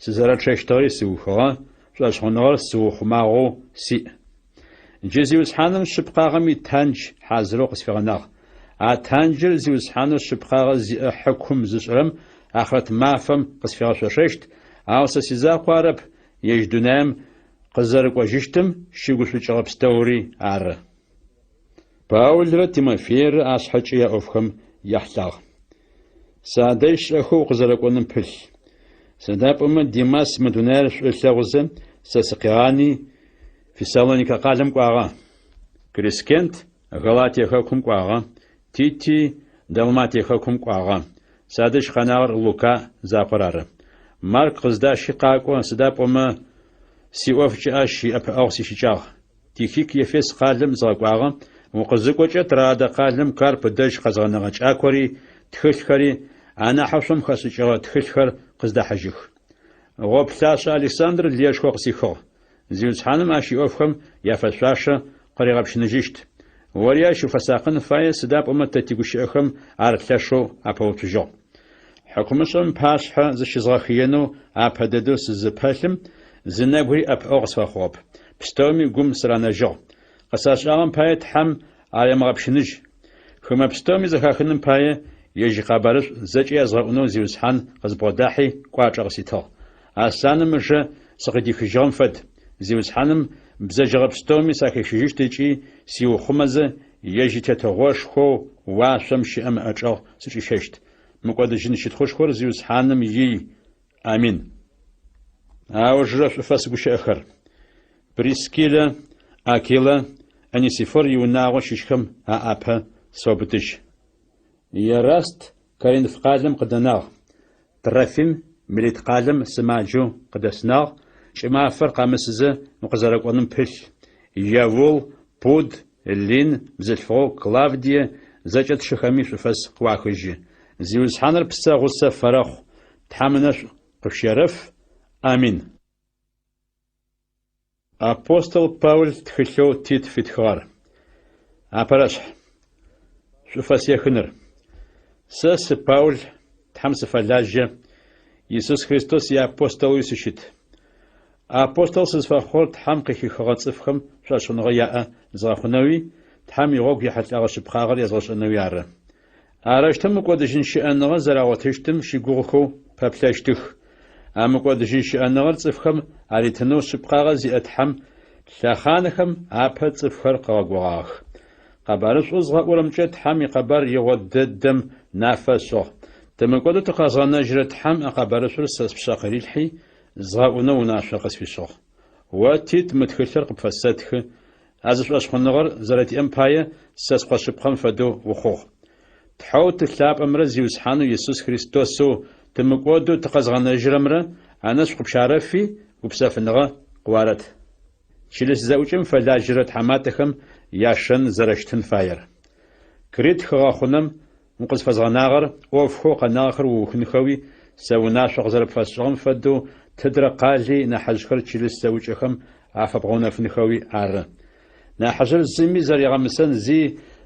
сызэрэчъэщтыгъэри сыухыгъэ, шӏуашъхьоныгъэр сыухъумагъэу сиӏ. Джы зиусхьаным шъыпкъагъэм итандж хьазырэу къысфегъэнагъ. А танджыр зиусхьанэу шъыпкъагъэ зиӏэ хьэкум зышӏэрэм ахърэт мафэм къысфегъэшъошъэщт, ау сэ сизакъоу арэп ежь дунэм къызэрыкӏожьыщтым щыгушӏукӏыгъэ пстэури ары. Паулрэ Тимофеирэ ашъхьэкӏэ яӏофхэм яхьлъагъ. Садэжь шӏэхэу къызэрэкӏоным пылъ. Сыда пӏомэ Димас мы дунэйр шӏулъэгъузэ сэ сыкъегъани Фессалоникэ къалэм кӏуагъэ. Крескент Галатие хэкум кӏуагъэ. Тити Далматие хэкум кӏуагъэ. Садэжь хъэнагъэр Лука закъор ары. Марк къыздащи къакӏо, сыда пӏомэ сиӏоф кӏыӏэ щиӏэпыӏэгъу сищыкӏагъ. Тихик Ефес къалэм зыгъэкӏуагъэ. Укъызыкӏокӏэ Троадэ къалэм Карп дэжь къэзгъэнэгъэ кӏакори тхылъхэри анахьэшъом хэшӏыкӏыгъэ тхылъхэр къыздахьыжьых. Гъоплъащэ Александр лешхо къысихыгъ. Зиусхьаным ащ иӏофхэм яфэшъуашэ къыригъэпщыныжьыщт. Ори ащ уфэсакъын фае, сыда пӏомэ тэ тигущыӏэхэм ар лъэшэу апэуцужьыгъ. Хьакумышӏэм пашъхьэ зыщызгъэхъиенэу апэ дэдэу сызыпэлъым зынэгури ӏэпыӏэу къысфэхъугъэп. Пстэуми гум сыранэжьыгъ. Къысашӏагъэм пае Тхьэм аремыгъэпщыныжь. Хымэ пстэуми зэхахыным пае ежь къэбарышӏу зэкӏэ язгъэӏунэу зиусхьан къызбгъодахьи кӏуачӏэ къыситыгъ. Аслъаным ыжэ сыкъыдихыжьыгъэм фэд. Зиусхьаным бзэжьыгъэ пстэуми сахешыжьыщт ыкӏи сиухъумэзэ ежь тетэгъошхоу уашъом щыӏэ мыӏэчӏэгъу сыкӏищэщт. Мыкӏодыжьын щытхъушхор зиусхьаным ий. Амин. Ау жырэ шӏуфэ сыгущыӏэхэр: Прискилэ, Акилэ, Анисифор иунагъо щыщхэм аӏапэ событыжь. Ераст Коринф къалэм къыдэнагъ. Трофим Милет къалэм сымаджэу къыдэсынагъ. Кӏымафэр къамысызэ укъызэрэкӏоным пылъ. Яул, Пуд, Лин, бзылъфыгъэу Клавдие зэкӏэ тшыхэми шӏуфэс къыуахыжьы. Зиусхьаныр псэ гъусэ фэрэхъу. Тхьамынэшӏу къыфщэрэф. Амин. Апостол Паул тхылъэу Тит фитхыгъэр. Апэрэшъхь. Шӏуфэ сехыныр. Сэ Паул Тхьэм сыфэлажьэ. Иисус Христос иапостолуи сыщыт. Апостол сызфэхъугъэр Тхьэм къыхихыгъэ цӏыфхэм шъуашъыныгъэ яӏэ зыгъэхъунэуи Тхьэм игъогу ихьылӏагъэ шъыпкъагъэр езгъэшӏэнэуи ары. Арыщтэм мыкӏодыжьын щыӏэныгъэ зэрагъотыщтым щигугъэхэу пэплъэщтых. А мыкӏодыжьын щыӏэныгъэр цӏыфхэм аритынэу шъыпкъагъэ зиӏэ Тхьэм лъэхъанэхэм апэ цӏыфхэр къэгъэгугъагъэх. Къэбарышӏу згъэӏурэмкӏэ Тхьэм икъэбар игъо дэдэм нафэ шӏыгъ. Тымыкӏодэу тыкъэзгъэнэжьрэ Тхьэм а къэбарышъур сэ спшъэ къырилъхьи згъэӏунэу унашъо къысфишъыгъ. О Тит мы тхылъыр къыпфэсэтхы. А зышӏошъхьыныгъэр зэрэтиӏэм пае сэ схъошъыпкъэм фэдэу ухъугъ. Тхьэу тылъапӏэмрэ зиусхьанэу Иисус Христосэу тымыкӏодэу тыкъэзгъэнэжьрэмрэ анэшъ къыпщарэфи гупсэфыныгъэ къыуарэт. Чылыс зэӏукӏым фэлажьэрэ тхьэматэхэм яшэн зэрэщтын фаер. Крит хыгъэхъунэм укъызфэзгъэнагъэр ӏофхэу къэнагъэхэр уухынхэуи сэ унашъо къызэрэпфэсшӏыгъэм фэдэу тыдрэ къали нахьыжъхэр чылыс зэӏукӏэхэм афэбгъэунэфынхэуи ары. Нахьыжъыр зыми зэригъэмысэн зи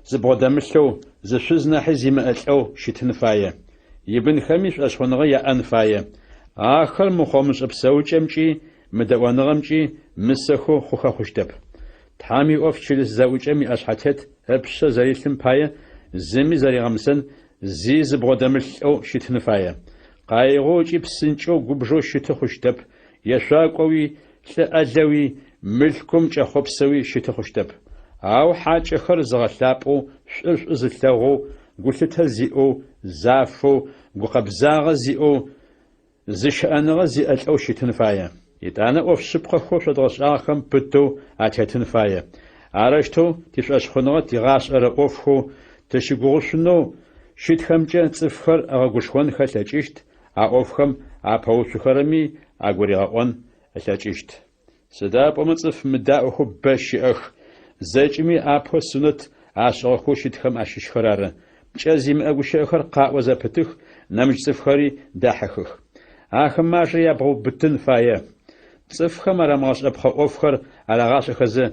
зыбгъодэмылъэу зышъуз нахьи зимыӏэлӏэу щытын фае. Ибынхэми шӏошъхьыныгъэ яӏэн фае. Ахэр мыхъомышӏэ псэукӏэмкӏи мыдэӏоныгъэмкӏи мысэхэу хъухэ хъущтэп. Тхьэм иӏоф чылыс зэӏукӏэм иӏэшъхьэтет ыпшъэ зэрилъым пае зыми зэригъэмысэн зи зыбгъодэмылъэу щытын фае. Къаигъоу ыкӏи псынкӏэу губжэу щыты хъущтэп. Ешъуакӏоуи лӏыӏэлэуи мылъкум кӏэхъопсэуи щыты хъущтэп. Ау хьакӏэхэр зыгъэлъапӏэу шӏу зылъэгъоу гулъытэ зиӏэу зафэу гукъэбзагъэ зиӏэу зыщыӏэныгъэ зиӏэлӏэу щытын фае. Итӏанэ ӏофшъыпкъэхэу шъодгъэшӏагъэхэм пытэу атетын фае. Арыщтэу тишӏошъхьыныгъэ тигъашӏэрэ ӏофхэу тыщыгугъушъунэу щытхэмкӏэ цӏыфхэр ӏэгъэгушхуэн хэлъэкӏыщт. А ӏофхэм апэуцухэрэми агуригъэӏон ылъэкӏыщт. Сыда пӏомэ цӏыф мыдаӏохэу бэ щыӏэх. Зэкӏыми апэ сунэт ашъгъэхэу щытхэм ащыщхэр ары. ПкӀэ зимыӀэ гущыӀэхэр къаӀо зэпытых, нэмыкӀ цӀыфхэри дахьэхых. Ахэм мажэ ябгъэубытын фае. ЦӀыфхэм арамыгъэшӀэпхъэ Ӏофхэр арагъашӀэхэзэ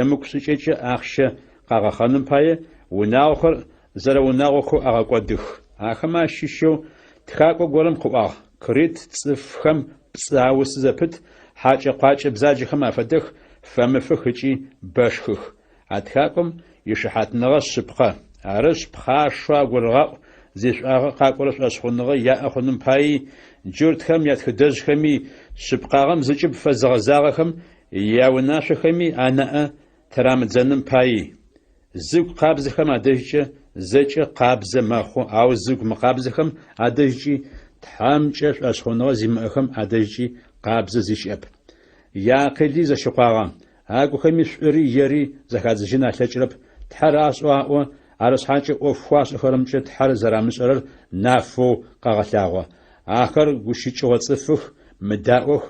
емыкӀу шӀыкӀэкӀэ ахъшэ къагъэхъэным пае унагъохэр зэрэунагъохэу агъэкӀодых. Ахэм ащыщэу тхакӀо горэм къыӀуагъ Крит цӀыфхэм пцӀауэ зэпыт хьакӀэ-къуакӀэ бзаджэхэм афэдэх фэмыфых ыкӀи бэшхых. А тхакӀом ишыхьатыныгъэ шъыпкъэ. Арышъ пхъашъо агурыгъэӀу зишӀуагъэ къакӀорэ шӀуашъхъуныгъэ яӀэ хъуным паи джыртхэм ятхыдэжьхэми шъыпкъагъэм зыкӀыб фэзыгъэзагъэхэм яунашъохэми анаӀэ тэрамыдзэным паи зыгу къабзэхэм адэжькӀэ зэкӀэ къабзэ мэхъу, ау зыгу мыкъабзэхэм адэжькӀи тхьамкӀэ шӀуашъхъуныгъэ зимыӀэхэм адэжькӀи къабзэ зищӀэп. Якъили зэщыхъуагъэ агухэми шӀури ери зэхадзыжьын алъэкӀырэп. Тхьэр ашӀуаӀо арышъхьакӀэ Ӏоф хуашӀэхэрэмкӀэ тхьэр зэрамышӀэрэр нафэу къагъэлъагъо. Ахэр гущыкӀыгъо цӀыфых, мыдаӀох,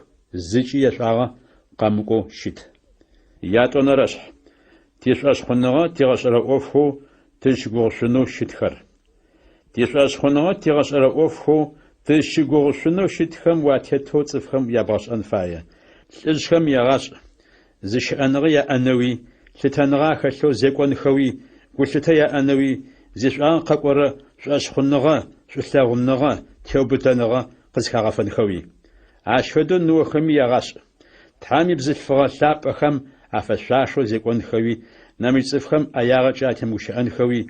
зыкӀи ешӀуагъэ къэмыкӀоу щыт. ЯтӀонэрэшъхь тишӀуашъхъуныгъэ тигъэшӀэрэ Ӏофхэу тыщыгугъушъунэу щытхэр. ТишӀуашъхъуныгъэ тигъэшӀэрэ Ӏофхэу тыщыгугъушъунэу щытхэм уатетэу цӀыфхэм ябгъэшӀэн фае. Лӏыжъхэм егъашӀ зыщыӀэныгъэ яӀэнэуи, лъытэныгъэ ахэлъэу зекӀонхэуи, гулъытэ яӀэнэуи, зишӀуагъэ къэкӀорэ шъуашъхъуныгъэ, шъулъэгъуныгъэ, теубытэныгъэ къызхагъэфэнхэуи. Ащ фэдэу ныохэми егъашӀ. Тхьам ибзылъфыгъэ лъапӀэхэм афэшъуашэу зекӀонхэуи, нэмыкӀ цӀыфхэм ӀаягъэкӀэ атемыгущыӀэнхэуи,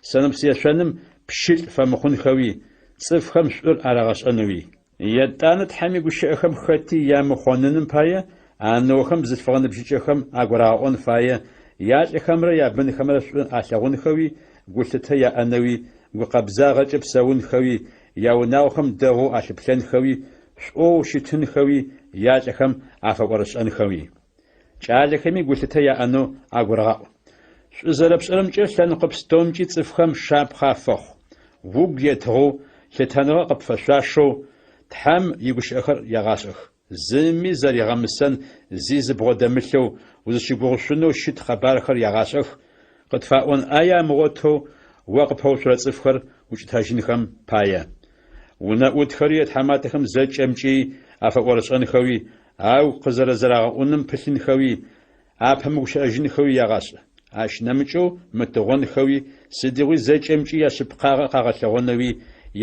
сэнэпсыешъоным пщылӀ фэмыхъунхэуи, цӀыфхэм шӀур арагъэшӀэнэуи. ЕтӀанэ Тхьам игущыӀэхэм хэти ямыхъуэныным пае аныохэм бзылъфыгъэ ныбжьыкӀэхэм агурагъэӀон фае. ЯлӀэхэмрэ ябынхэмрэ шӀур алъэгъунхэуи, гулъытэ яӀэнэуи, гукъэбзагъэкӀэ псэунхэуи, яунагъохэм дэгъоу алъыплъэнхэуи, шӀоу щытынхэуи, ялӀэхэм афэкӀорышӀэнхэуи. КӀалэхэми гулъытэ яӀэнэу агурагъэӀу. Шӏу зэрэпшӏэрэмкӏэ лъэныкъо пстэумкӏи цӏыфхэм шапхъа фэхъу. Угу етыгъэу лъытэныгъэ къыпфэшъуашэу Тхьам игущыӏэхэр егъашӏэх. Зыми зэригъэмысэн зи зыбгъодэмылъэу узыщыгугъушъунэу щыт хъэбархэр егъашӏэх. Къытфаӏон ӏая мыгъотэу о къыпэуцурэ цӏыфхэр укӏытэжьынхэм пае. Унэӏутхэри тхьэматэхэм зэкӏэмкӏи афэкӏорышӏэнхэуи, ау къызэрэзэрагъэӏуным пылъынхэуи, апэмыгущыӏэжьынхэуи егъашӏ. Ащ нэмыкӏэу мытыгъонхэуи, сыдигъуи зэкӏэмкӏи яшъыпкъагъэ къагъэлъэгъонэуи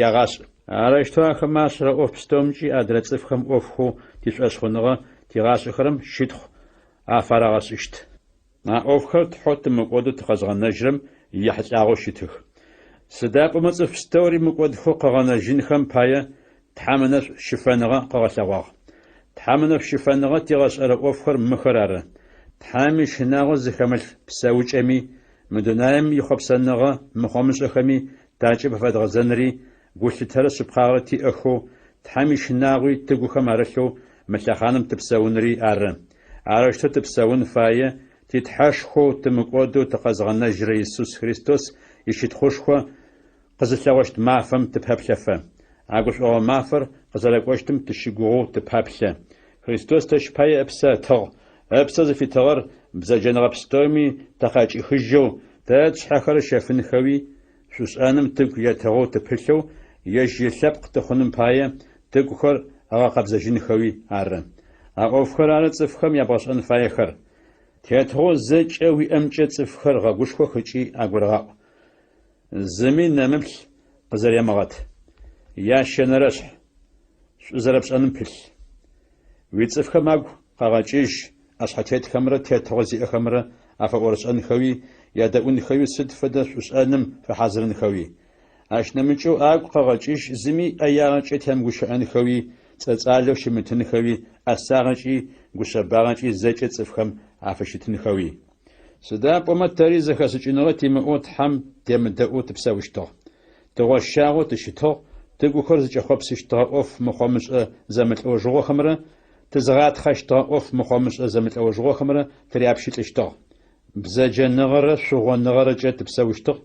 егъашӏ. Арэщтэу ахэмэ ашъэрэ ӏоф пстэумкӏи адрэ цӏыфхэм ӏофхэу тишӏуашъхъуныгъэ тигъашӏэхэрэм щытхъу афарагъэшӏыщт. А ӏофхэр тхьэу тымыкӏодэу тыкъэзгъэнэжьырэм ехьылӏагъэу щытых. Сыда пӏомэ цӏыф пстэури мыкӏодхэу къэгъэнэжьынхэм пае тхьамынэшӏу щыфэныгъэ къэгъэлъэгъуагъ. Тхьамынэшъу щыфэныгъэ тигъэшӏэрэ ӏофхэр мыхэр ары. Тхьам ишынагъо зыхэмылъ псэукӏэми, мы дунаим ихъопсэныгъэ мыхъомышӏэхэми дакӏэ фэфэдгъэзэнри, гулъытэрэ шъыпкъагъэ тиӏэхэу Тхьам ишынагъуи тыгухэм арылъэу мы лъэхъаным тыпсэунри ары. Арэщтэу тыпсэун фае титхьэшхоу тымыкӏодэу тыкъэзгъэнэжьрэ Иисус Христос ищытхъушхо къызылъэгъощт мафэм тыпэплъэфэ. А гушӏуэгъо мафэр къызэрэкӏощтым тыщыгугъэу тыпаплъэ. Христос тэщ пае ыпсэ ытыгъ. Ыпсэ зыфитыгъэр бзэджэныгъэ пстэуми тэкъэкӏыхыжьэу, тэ тшъхьэхэр щэфынхэуи, шъушӏэным тыгу етыгъэу тыпылъэу, ежь илъэпкъ тыхъуным пае тыгухэр ыгъэкъэбзэжьынхэуи ары. А ӏофхэр ары цӏыфхэм ябгъэшӏэн фаехэр. Тетыгъэу зэкӏэ уиӏэмкӏэ цӏыфхэр гъэгушхох ыкӏи агурыгъэӏу. Зыми нэмыплъ къызэремыгъэт. Ящэнэрэшъхь шӏу зэрэпшӏэным пылъ. Уицӏыфхэм агу къэгъэкӏыжь ашъхьэтетхэмрэ тетыгъэ зиӏэхэмрэ афэӏорышӏэнхэуи, ядэӏунхэуи сыд фэдэ шӏушӏэным фэхьазырынхэуи. Ащ нэмыкӏэу агу къэгъэкӏыжь зыми ӏэягъэкӏэ темгущыӏэнхэуи, цӏэцӏалэу щымытынхэуи, ӏэсагъэкӏи гушъэбагъэкӏи зэкӏэ цӏыфхэм афыщытынхэуи. Сыда пӏомэ тэри зэхэсыкӏыныгъэ тимыӏэу Тхьам темыдэӏу тыпсэущтыгъ. Тыгъощагъэу тыщытыгъ, тыгухэр зыкӏэхъопсыщтыгъэ ӏоф мыхъомышӏэ зэмылӏэужьыгъохэмрэ, тызыгъатхъэщтыгъэ ӏоф мыхъомышӏэ зэмылӏэужьыгъохэмрэ тыряпщылӏыщтыгъ. Бзэджэныгъэрэ шъугъоныгъэрэкӏэ тыпсэущтыгъ,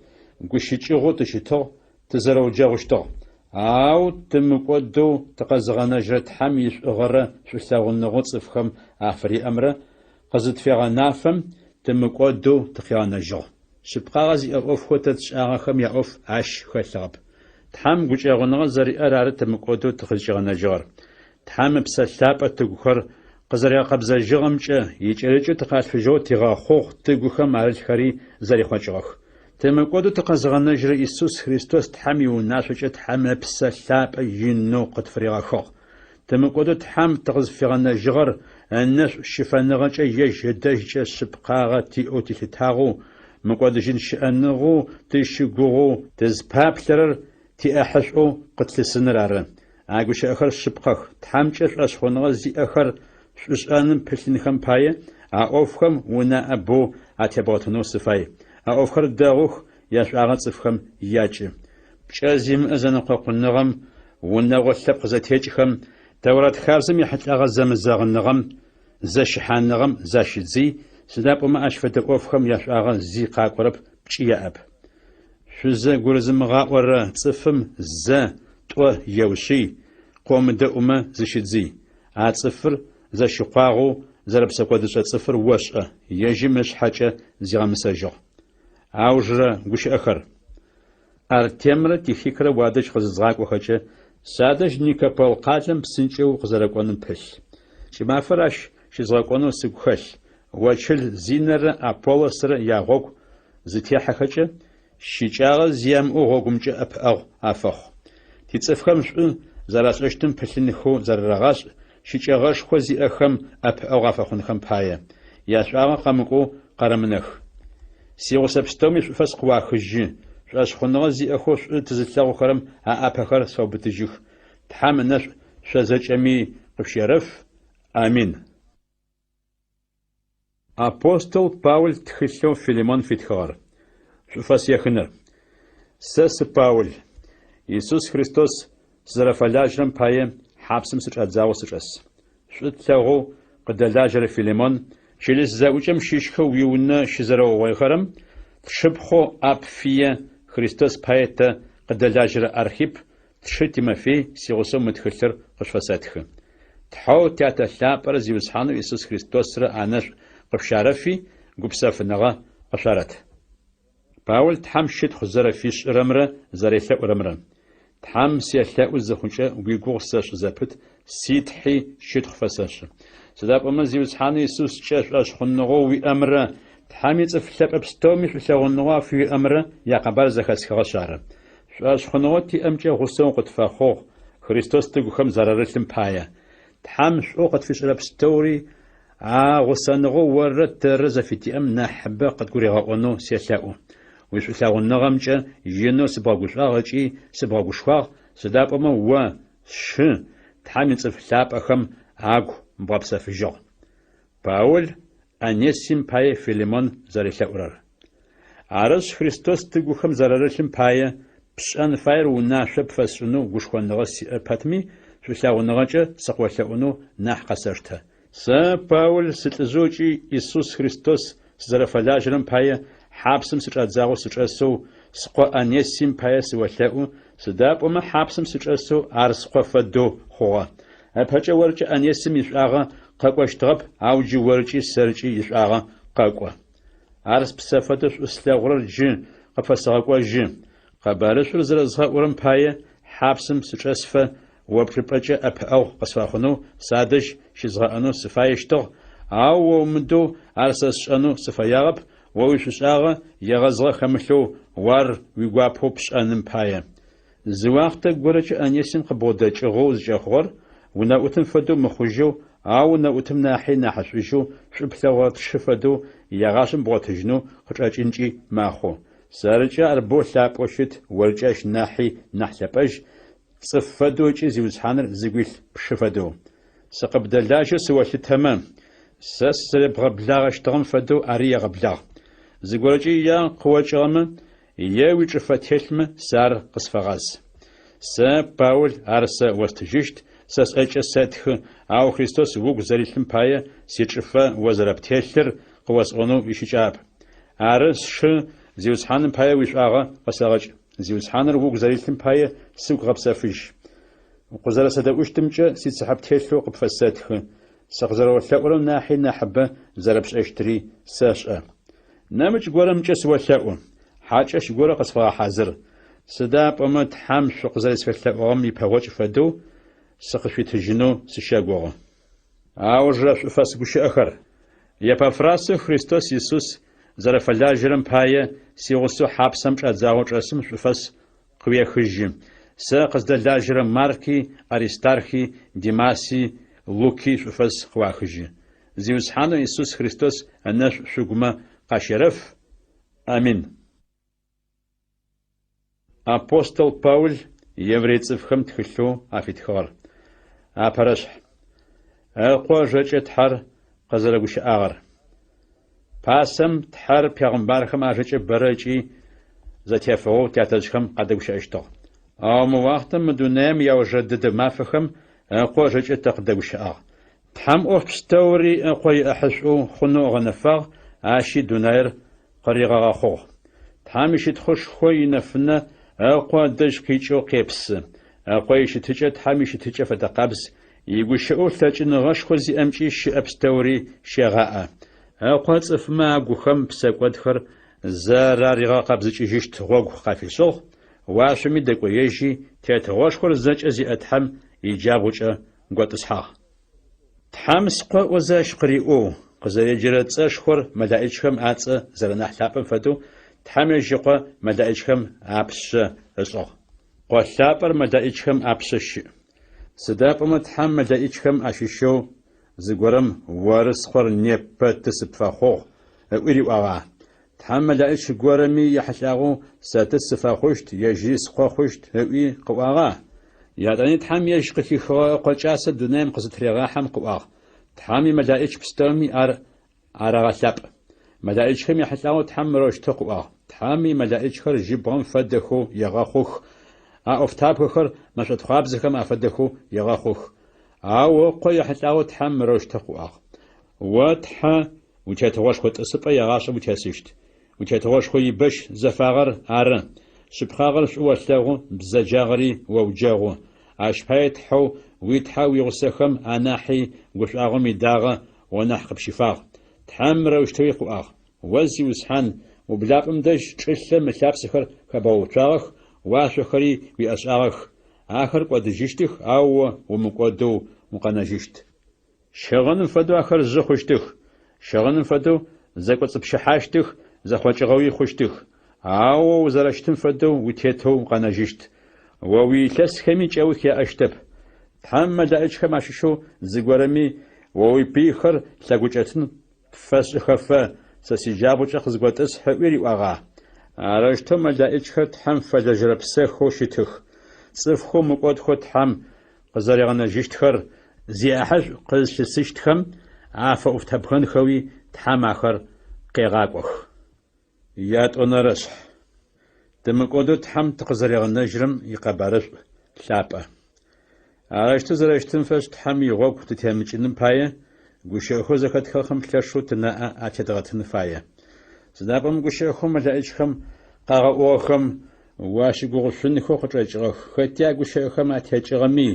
гущыкӏыгъэу тыщытыгъ, тызэрэуджэгъущтыгъ. Ау тымыкӏодэу тыкъэзгъэнэжьрэ Тхьам ишӏугъэрэ шъулъэгъуныгъо цӏыфхэм афыриӏэмрэ къызытфегъэнафэм тымыкӏодэу тыкъегъэнэжьыгъ. шыпкъагъэ зиӏэ ӏоф хуэдэ тшӏагъэхэм я ӏоф ащ хэлъыгъэп. Тхьэм гукӏэгъуныгъэ зэриӏэр ары тымыкӏуэду тыкъызыкӏигъэнэжыгъэр. Тхьэм мы псэлъапӏэ тыгухэр къызэрекъэбзэжыгъэмкӏэ икӏэрыкӏэ тыкъалъфыжьэу тигъэхъугъ тыгухэм арылъхэри зэрихъуэкӏыгъэх. Тымыкӏуэду тыкъэзыгъэнэжрэ Иисус Христос Тхьэм и унащӏэкӏэ Тхьэм мы псэлъапӏэ ину къытфригъэхыгъ. Тымыкӏуэду Тхьэм тыкъызыфигъэнэжыгъэр нэшӏу щыфэныгъэкӏэ е жыдэжкӏэ шъыпкъагъэ тиӏэу тилъытагъэу, мыкӏуэдыжьын щыӏэныгъэу тыщыгугъэу тызпаплъэрэр тиӏэхьышӏэу къытлъысыныр ары. А гущыӏэхэр шъыпкъэх. Тхьэмкӏэ шӏуэшхъуныгъэ зиӏэхэр шӏушӏэным пылъынхэм пае а ӏофхэм унаӏэ боу атебгъуэтынэу сыфай. А ӏофхэр дэгъух, я шӏуагъэ цӏыфхэм якӏы. Пкӏэ зимыӏэ зэнэкъуэкъуныгъэм, унэгъуэ лъэпкъ зэтекӏхэм, Тәурэт хабзэм и хьылӏагъэ зэмызэгъыныгъэм, зэщыхьаныгъэм защыдзый, сыда пӏомэ ащ фэдэ ӏофхэм я шӏуагъэ зи къакӏорэп, пкӏы яӏэп. Шъузэ гурызымыгъаӏорэ цӏыфым зэ, тӏо еущий, къомыдэӏумэ зыщыдзый. А цӏыфыр зэщыхъуагъэу зэрэпсэкӏодышӏэ цӏыфыр ошӏэ, ежьым ышъхьэкӏэ зигъэмысэжьыгъ. Аужрэ гущыӏэхэр. Артемрэ Тихикрэ уадэжь къызызгъакӏохэкӏэ садэжь Никопол къалэм псынкӏэу къызэрэкӏоным пылъ. Кӏымафэр ащ щызгъэкӏонэу сыгу хэлъ. Уэчыл Зинэрэ Аполлосрэ я гъогу зытехьэхэкӏэ щыкӏагъэ зиямыӏэу гъогумкӏэ ӏэпыӏэгъу афэхъу. Тицӏыфхэм шӏу зэрашӏэщтым пылъыныхэу зэрырагъашӏ, щыкӏэгъэшхо зиӏэхэм ӏэпыӏэгъу афэхъунхэм пае. Я шӏуагъэ къэмыкӏоу къарэмынэх. Си гъусэ пстэуми шӏуфэ сыкъыуахыжьы. Шъуэшхъуныгъэ зиӏэхэу шӏу тызылъэгъухэрэм а ӏэпэхэр сфэубытыжьых. Тхьэм нэшӏу шъозэкӏэми къыфщерыф. Амин. Апостол Паул тхылъэу Филимон фитхыгъэр. Шъуфэ сехыныр. Сэ Паул, Иисус Христос зэрэфэлажьэрэм пае хьапсым сычӏэдзауэ сычӏэс. Шӏу тлъэгъу къыдэлажьэрэ Филимон, чылыс зэӏукӏэм щишхэу уиунэ щызэрэугъоихэрэм, тшыпхъо Апфие, Христос пае тэ къыдэлажьэрэ Архип, тшы Тимофей си гъусэу мы тхылъыр къышъуфэсэтхы. Тхьэу тятэлъапӏэрэ зиусхьанэу Иисус Христосрэ анэшӏу къыфщарэфи, гупсэфыныгъэ къышъуарэт. Паул Тхьэм щытхъу зэрэфишӏырэмрэ зэрелъэӏурэмрэ. Тхьэм селъэӏу зыхъункӏэ уигугъу сэшӏ зэпыт, ситхьи щытхъу фэсэшъы. Сыда пӏомэ зиусхьанэу Иисускӏэ шъуэшхъуныгъэу уиӏэмрэ, Тхьэм ицӏыф лъэпӏэ пстэуми шъулъэгъуныгъэ фиуиӏэмрэ якъэбар зэхэсхыгъэщ ары. Шъуэшхъуныгъэ тиӏэмкӏэ гъусэу къытфэхъугъ, Христос тыгухэм зэрэрылъым пае. Тхьэм шӏу къытфишӏырэ пстэури, а гъусэныгъэу орэ тэрэ зэфитиӏэм нахьыбэ къытгурегъэӏонэу селъэӏу. Уи шъулъэгъуныгъэмкӏэ инэу сыбгъэгушӏуагъ ыкӏи сыбгъэгушхуагъ, сыда пӏомэ о шы Тхьэм ицӏыф лъапӏэхэм агу бгъэпсэфыжьыгъ. Паул Анесим пае Филимон зэрелъэӏурэр. Арышъ Христос тыгухэм зэрэрылъым пае пшӏэн фаер унашъо пфэсшӏынэу гушхуэныгъэ сиӏэр пэтми, шъулъэгъуныгъэкӏэ сыкъолъэӏунэу нахь къэсэштэ. Сэ Паул сылӏыжъэукӏи Иисус Христос сызэрэфэлажьэрэм пае хьапсым сычӏэдзагъэу сычӏэсэу, скъо Анесим пае сыолъэӏу, сыда пӏомэ хьапсым сычӏэсэу ар скъо фэдэу хъугъэ. Апэкӏэ оркӏэ Анесим ишӏуагъэ къэкӏощтыгъэп, ау джы оркӏи сэркӏи ишӏуагъэ къэкӏо. Ар псэ фэдэу шӏу слъэгъурэр джы къыпфэсыгъэкӏожьы. Къэбарышъур зэрэзгъэӏурэм пае хьапсым сычӏэсфэ, опчӏыпӏэкӏэ ӏэпыӏэгъу къысфахъунэу садэжь щызгъэӏэнэу сыфаещтыгъ, ау о умыдэу ар сэ сшӏэнэу сыфэягъэп, о уишъушӏагъэ егъэзгъэ хэмылъэу уар уигуапэу пшӏэным пае. Зы уахътэ горэкӏэ Анесим къыбгъодэкӏыгъэу зыкӏэхъугъэр, унэӏутым фэдэу мыхъужьэу, ау унэӏутым нахьи нахьышӏужьэу, шӏуплъэгъуэ тшы фэдэу ягъашъэм бгъотыжьынэу къычӏэкӏынкӏи мэхъу. Сэркӏэ ар боу лъапӏо щыт, оркӏэ ащ нахьи нахь лъэпӏэжь, цӏыф фэдэукӏи зиусхьаныр зыгуилъ пшы фэдэу. Сыкъыбдэлажьэу сыолъытэмэ, сэ сызэребгъэблагъэщтыгъэм фэдэу ари егъэблагъ. Зыгорэкӏи я къыокӏыгъэмэ, е уичӏыфэ телъмэ, сэ ар къысфэгъаз. Сэ Паул ар сэ остыжьыщт, сэ сӏэкӏэ сэтхы, ау Христос угу зэрилъым пае сичӏыфэ о зэрэптелъыр къыосӏонэу ищыкӏап. Ары сшы зиусхьаным пае уишӏуагъэ къэсэгъэкӏ. Зиусхьаныр угу зэрилъым пае сыгу гъэпсэфыжь. Къызэрэсэдэӏущтымкӏэ сицыхьэп телъэу къыпфэсэтхы. Сэ къызэрэолъэӏурэм нахьи нахьыбэ зэрэпшӏэщтыри сэшӏэ. نمج غورم جس وشاو حاجش غورا قصفا حاضر سدا بما تحم شق زرس فلتقوم يبهوج فدو سقفي تجنو سشاغو اوجرا فاس بوش اخر يبافراس خريستوس يسوس زرفلاجرم بايه سيغسو حابسم ادزاو جسم فاس قوي خجيم ساقز دلاجرم ماركي اريستارخي ديماسي لوكي فاس قوا خجي زيوس حانو يسوس خريستوس الناس شغما قاشرف امين. апостол Пауль еврейцевхэм тхылъу афитхыгъэр апэрэшъхь ыкъо жэкӏэ тхьэр къызэрэгущыӏагъэр пасэм тхьэр пегъымбархэм ажэкӏэ бэрыкӏи зэтефэгъэу тятэжъхэм къадэгущыӏэщтыгъ. Ау мы уахътэм мы дунаим яужэдыдэ мафэхэм ыкъо жэкӏэ тэ къыдэгущыӏагъ. Тхьэм ӏоф пстэури ыкъо иӏыхьышӏу хъунэу гъэнэфагъ ащи дунаир къыригъэгъэхъугъ. Тхьэм ищытхъушхо инэфынэ ыкъо дэжь къикӏэу къепсы. Ыкъо ищытыкӏэ тхьэм ищытыкӏэ фэдэ къабз игущыӏэу лъэкӏыныгъэшхо зиӏэмкӏи щыӏэ пстэури щегъаӏэ. Ыкъо цӏыфмэ агухэм псэкӏодхэр зэраригъэкъэбзыкӏыжьыщт гъогу къафишъыгъ. Уашъоми дэкӏоежьи тетыгъошхор зэкӏэ зиӏэ тхьэм иджабгъукӏэ готӏысхьагъ. Тхьэм сыкъоӏо зэщ къыриӏоу къызэреджэрэ цӏэшхор мэлаӏикӏхэм ацӏэ зэрэнахь лъапӏэм фэдэу тхьэм ежьыкъо мэлаӏикӏхэм апшъэ ышӏыгъ. Къолъапӏэр мэлаӏикӏхэм апшъэ щыӏ. Сыда пӏомэ тхьэм мэлаӏикӏхэм ащыщэу зыгорэм орысхъор непэ ты сыпфэхъугъ ыӏуириӏуагъа. Тхьэм мэлаӏикӏ горэми ехьылӏагъэу сэты сыфэхъущт, ежьи сыхъохъущт ыӏуи къыӏуагъа. Ятӏани тхьэм ежь къыхихыгъэ ыкъокӏасэ дунаим къызытрегъахьэм къыӏуагъ. Тхьэми мэлаӏикӏ пстэуми ар арагъэлъапӏ. Мэлаӏикӏхэм ехьылӏагъэу тхьэм мырощтэу къыӏуагъ. Тхьэми мэлаӏикӏхэр жьыбгъэм фэдэхэу егъэхъух. А ӏофтапхэхэр мэшӏотхъуабзэхэм афэдэхэу егъэхъух. Ау ыкъо ехьылӏагъэу тхьэм мырощтэу къыӏуагъ. О тхьэ утетыгъошхо тӏысыпӏэ егъашӏэ утесыщт. Утетыгъошхо ибэщ зэфагъэр ары. Шъыпхъагъэр шӏуолъэгъу бзэджагъэри оуджэгъу. Ащ пае тхьэу уитхьэ уигъусэхэм анахьи гушӏуагъом идагъэ онахь къыпщыфагъ. Тхьэм мырощтэуи къыӏуагъ. О зиусхьан ублапӏэм дэжь чӏылъэ мылъапсэхэр хэбгъэуцуагъэх, уашъохэри уиӏэшӏагъэх. Ахэр кӏодыжьыщтых, ау умыкӏодэу укъэнэжьыщт. Щыгъыным фэдэу ахэр жьы хъущтых. Щыгъыным фэдэу зэкӏоцӏыпщыхьащтых, зэхъокӏыгъэуи хъущтых. Ау узэрэщтым фэдэу утетэу укъэнэжьыщт. О уилъэсхэми кӏэух яӏэщтэп. Тхьэм мэлаӏикӏхэм ащыщэу зыгорэми о уипыихэр лъэгукӏэтын фэшӏыхэфэ сэ сиджабгъукӏэ къызготӏыс ыӏуи риӏуагъа. Арыштэу мэлаӏикӏхэр тхьэм фэлэжьэрэ псэхэу щытых. Цӏыфхэу мыкӏодхэу тхьэм къызэрегъэнэжьыщтхэр зиӏэхьышӏу къызщысыщтхэм афэ ӏофтапхъэнхэуи тхьэм ахэр къегъакӏох. Ятӏонэрэшъхь дымыкӏодэу тхьэм тыкъызэрегъэнэжьырэм икъэбарышӏу лъапӏэ. Арыштэу зэрэщтым фэшӏ тхьэм игъогу тытемыкӏыным пае гущыӏэхэу зэхэтхэхэм лъэшъу тынаӏэ атетэгъэтын фае. Сыда пӏомэ гущыӏэхэу мэлаӏикӏхэм къагъэӏугъэхэм уащыгугъушъунхэу къычӏэкӏыгъэх. Хэти а гущыӏэхэм атекӏыгъэми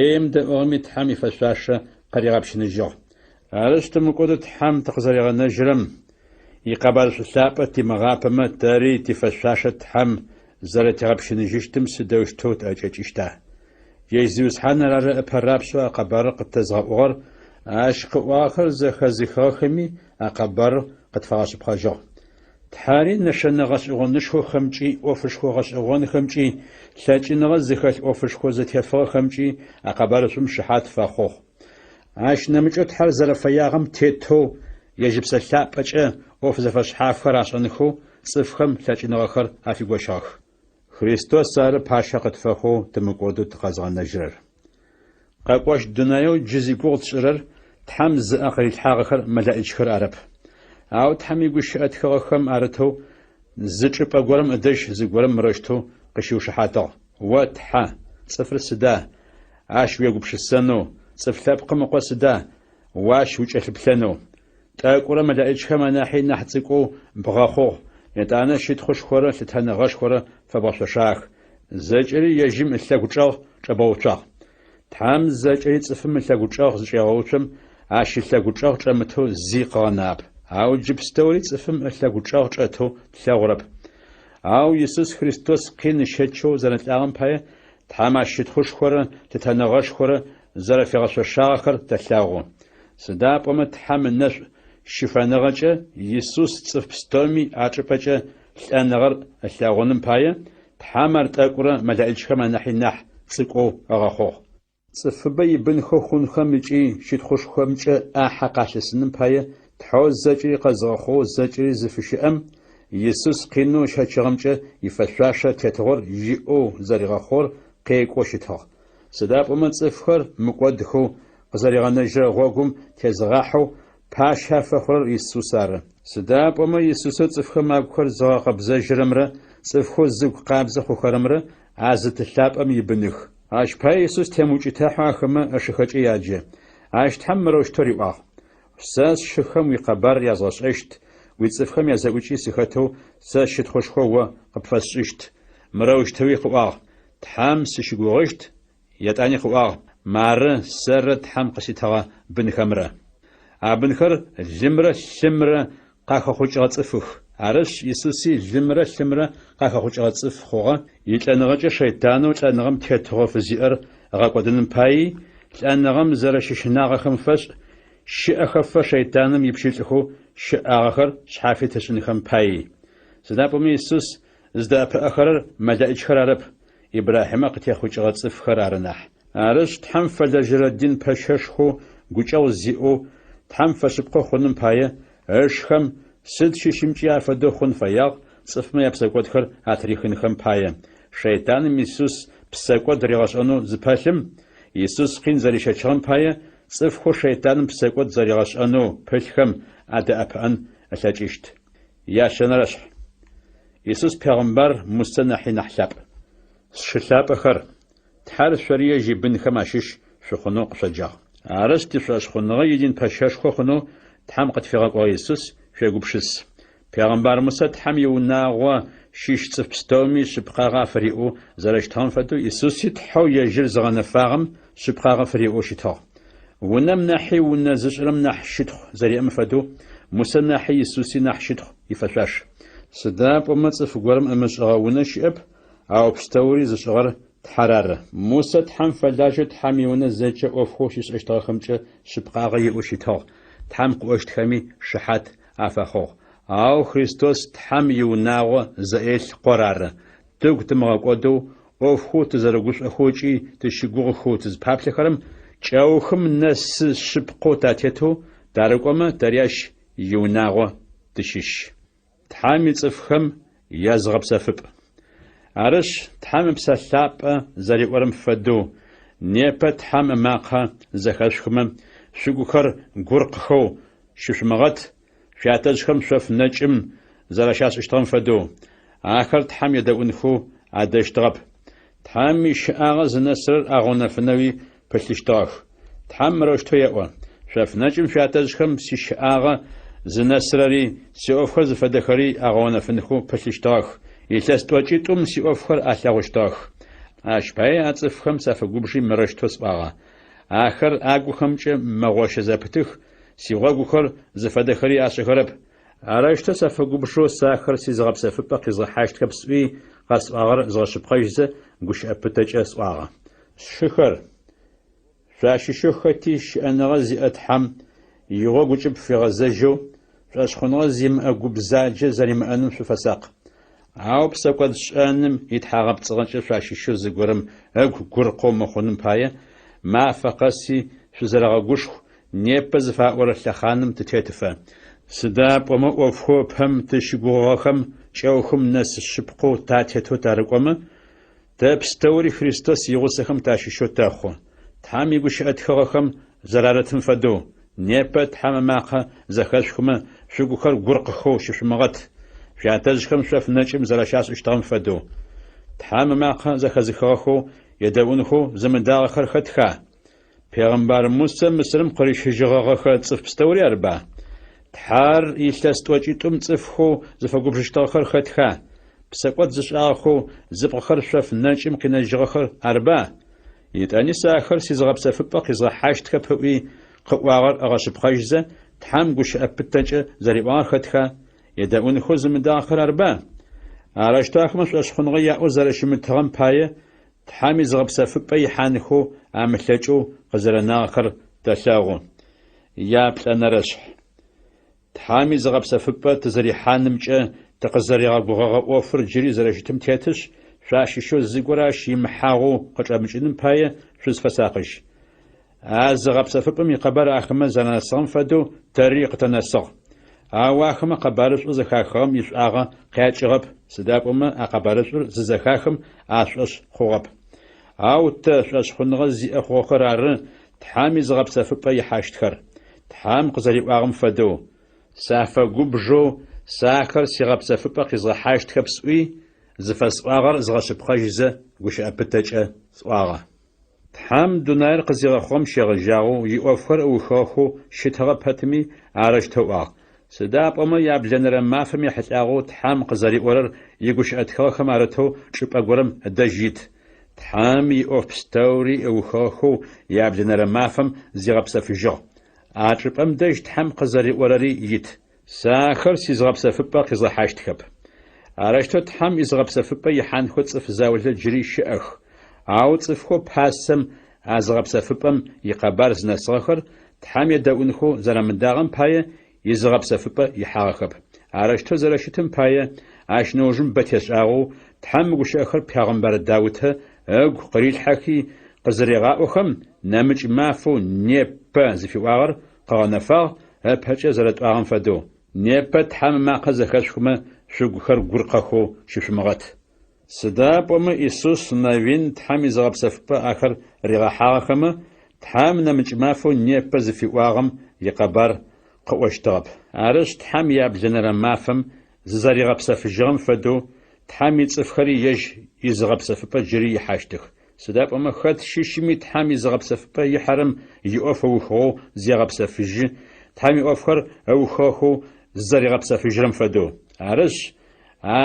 ем дэӏугъэми тхьэм ифэшъуашэ къыригъэпщыныжьыгъ. Арыштэу мыкӏодэу тхьэм тыкъызэрегъэнэжьырэм икъэбарышӏу лъапӏэ тимыгъапэмэ тэри тифэшъуашэ тхьэм зэрэтегъэпщыныжьыщтым сыдэущтэу тӏэкӏэкӏыщта. Езиусхьаныр ары ӏыпэрапшъэу а къэбарыр къытезгъэӏугъэр ащ къыӏуагъэхэр зэхэзыхыгъэхэми а къэбарыр къытфэгъэшъыпхъэжьыгъ. Тхьэри нэшэнэ гъэшӏэгъонышхохэмкӏи ӏофышхо гъэшӏэгъонхэмкӏи лъэкӏыныгъэ зыхэлъ ӏофышхо зэтефыгъэхэмкӏи а къэбарышъум шыхьат фэхъугъ. Ащ нэмыкӏэу тхьэр зэрэфэягъэм тетэу ежьыпсэ лъапӏэкӏэ ӏоф зэфэшъхьафхэр ашӏэныхэу цӏыфхэм лъэкӏыныгъэхэр афигощыгъэх. Христос ары пашъэ къытфэхъоу тымыкӏодэу тыкъэзгъэнэжьырэр. Къэкӏощ дунаеу джы зигугъу тшӏырэр тхьэм зыӏэ къырилъхьагъэхэр мэлаӏикӏхэр арэп. Ау тхьэм игущыӏэ тхыгъэхэм арытэу зы чӏыпӏэ горэм ыдыжь зыгорэм мырощтэу къыщиушыхьатыгъ. О тхьэ, цӏыфыр сыда? Ащ уегупшысэнэу, цӏыф лъэпкъым ыкъо сыда? Уащ укӏэлъыплъэнэу. T'ek'ure mela'iç'xem anahi nah ts'ık'u bğexhuğ. Yêt'ane şıtxuşxore lhıteneğeşşxore febğeşsoşax. Zeç'eri yêjım ılheguç'eğ ç'ebeuç'ağ. Them zeç'eri ts'ıfım ılheguç'eğ zıç'êğeuç'em aş ılheguç'eğ ç'emıteu zi khığenab. أو جبستوري صفم أشلاقو تشاغشاتو تلاغرب أو يسوس خريستوس قين شتشو زرنت الأغم باية تحاماشت خوش خورا تتنغش خورا زرا في غشو شاغخر تلاغو سداب وما تحام النش شفانغجة يسوس صف بستومي عجبجة لأنغر تلاغونم باية تحامر تاكورا ملائكة نحي نح تسكو أغاخو صفبي بن خون خمجي شت خوش خمجة أحقاش سنم باية تحوز زجري قزغخو زجري زفشأم يسوس قينو شاتشغمجة يفشاشة تتغر جيئو زريغخور قيقو شتغ سداب ومن صفخر مقودخو قزريغنجر غوغم تزغاحو باشا فخر يسوسار سداب وما يسوس صفخر مابخر زغاق بزجرمرا صفخو زوق قابزخو خرمرا عزت اللاب أم يبنخ عاش باي يسوس تيموجي تاحوا خما أشخج إياجي عاش تحمروش توريوآ ساس شخم ويقبار يازغش عشت ويتصفخم يزاوجي سخاتو ساس شت خوشخو قبفاسشت مروش توي خواغ تحام سشغوغشت يتاني خواغ مار سر تحام قسيتها بنخمرا عبنخر جمرة شمرة قاخ خوش غتصفخ عرش يسوسي جمرة شمرة قاخ خوش غتصفخوغا يتلانغجا شيطانو تلانغم تيتغو فزيئر غاقودن باي تلانغم زرششناغ خمفش شأخف شيطانم يبشيتخو شأغخر شحافي تشنخم باي سدابومي يسوس زداب أخر ملائج خرارب إبراهيم قتي خوش غتصف خرارناح عرش تحم فلجر الدين بششخو قوشاو زيئو تحم فشبقو خونم باي أشخم سد ششمجي عفدو خون فياغ صفما يبساقود خر عتريخن خم باي شيطان يسوس بساقود ريغاش أنو زبالم يسوس قين زريشة شغم باي صفخو شيطان بساقود زريغاش أنو بلخم عدا أبان أساجيشت يا شنرش يسوس پیغمبر مستنحي نحلاب شلاب أخر تحال شرية جيبن خماشش شخنو قصجاغ عرست شخنو يدين بشاش خنو تحم قد فيغاق يسوس شاقوبشس پیغمبر موسى تحم يوناغوا شيش صفستومي شبقاغا فريقو زرش تهم فدو يسوس يتحو يجر زغن فاغم شبقاغا فريقو شتاغ ونم نحي ونزجرم نح شتخ زري أمفدو موسى نحي يسوسي نح شتخ يفشاش سداب ومتصف قرم أمشغا ونشئب أو بستوري زشغر تحرار موسى تحم فلاجة تحمي ونزجة أوفخوشيس اشتغل خمجة شبقاغا يؤشتاغ تحم قوشت خمي شحات أفاخوغ أو خريستوس تحم يوناغو زائل قرار توق تمغاقودو أوفخو تزرقوش أخوشي تشيقوغ خو تزبابل خرم جاوخم نس شبقو تاتيتو دارقوما درياش يوناغو تشيش تحامي صفخم يازغب سفب عرش تحام بسلاب زري ورم فدو نيبا تحام ماقا زخاشخم شغوخر غرقخو ششمغت شاتجخم شف نجم زرشاس اشتغم فدو آخر تحام يدونخو عدشتغب تحامي شآغز نسر أغونا فنوي بلشتاخ تحام روشتو يأوى شف نجم شاتجخم سيشآغا زنسرري سيوفخر زفدخري أغونا فنخو بلشتاخ يتلستوجيتوم سيوفخر أثلاغشتاخ أشباي أتصفخم سافقوبشي مرشتوس باغا آخر آقوخمج مغوش زبتخ سيغوغوخر زفدخري أشخرب أرشتو سافقوبشو ساخر سيزغب سافبق يزغحاشت كبسوي قاس آغر زغشبخيز قوش أبتج أسواغا شخر فاشي شخاتي شأنغزي أتحم يغوغوجب في غزاجو فاشخنغزي مأقوب زاجة زري مأنم شفساق عاو بساقود شأنم يتحاغب تغنش فاشي شو زغورم أقو قرقو مخونم بايا ما فقاسي شو زرغوغوش نيبا زفاور اللخانم تتيتفا سداب وما أوفخو بهم تشيقوغاخم شاوخم ناس الشبقو تاتيتو تارقوما تابستوري خريستوس يغوسخم تاشي شو تاخو تحامي قوش أتخوغاخم زرارتهم فدو نيبا تحام ماقا زخاشخما شغوخر قرقخو ششمغت شاتجخم شف نجم زرشاس اشتغم فدو تحام ماقا زخازخوخو يدونخو زمداغخر خدخا پیغمبر موسى مسلم قريش هجغاغخر تصف بستوري أربع تحار يتلستوجيتوم تصفخو زفاقوبشتاغخر خدخا بساقوات زشاغخو زبغخر شف نجم كنجغخر أربع يتاني ساخر سيزغب سفبق يزغحاشت كبهوي قواغر أغاشب خيجزة تحام قش أبتج زريبار خدخا يدعون خوز من داخل أربع عرشتاخ مش أشخن غيا وزرش متغم باية تحامي زغب سفبي حانخو عملتجو غزر ناخر تشاغو يابل أنا رشح تحامي زغب سفبة تزري حانمجة تقزري غبغة وفر جري زرشتم تيتش شاشي شو زيقوراش يمحاغو قجامجنم باية شوز فساقش زغب سفبم يقبر أخما زناسان فدو طريق تنسق واخما قبارش زخاخم يشاغا قياتشغب سدابما أقبارش زخاخم أشش خوغب تشش خنغزي أخوخرار تحامي زغب سفبة يحاشتخر تحام قزري واغم فدو سافا قبجو ساخر سيغب سفبة قزغ حاشتخب سوي زفاس واغر زغشبخجزة وش أبتج سواغا تحام دونار قزيغ خوم شيغجاغو يوفر وخوخو شتغ باتمي عرش تواغ سداب أما يابلنر مافم يحتاغو تحام قزري ورر يقوش أتخوخ مارتو شب أقورم الدجيت تحام يوف ستوري وخوخو يابلنر مافم زيغب سفجو عجب أم دج تحام قزري ورري يت ساخر سيزغب سفبا قزا حاشتخب عرشتو تحام يزغب سفبا يحان خود سفزاولة جري شأخ صفخو بحاسم أزغب سفبم يقبر زنسغخر تحام يدعونخو زرمداغم باية يزغب سفبا يحاغخب عرشتو زرشتم باية عشنوجم بتشاغو تحام قشاخر بيغمبر داوتها قريل حكي قزريغاوخم نامج مافو نيبا زفي واغر قانفاغ بحجة زرت واغم فدو نيبا تحام ما قزخشخما شوغخر قرقخو ششمغت سداب وما إيسوس نوين تحامي زغب سفبا آخر رغاحاغخما تحام نامج مافو نيبا زفي واغم يقبر قوشتغب عرش تحام يابلنر مافم ززاري غب سفجغم فدو تحامي تصفخري يزغب سفبا جري يحاشتخ سداب أما خد شيشمي تحامي زغب سفبا يحرم يوف وخو زيغب سفج تحامي أوفخر أوخوخو ززاري غب سفجرم فدو عرش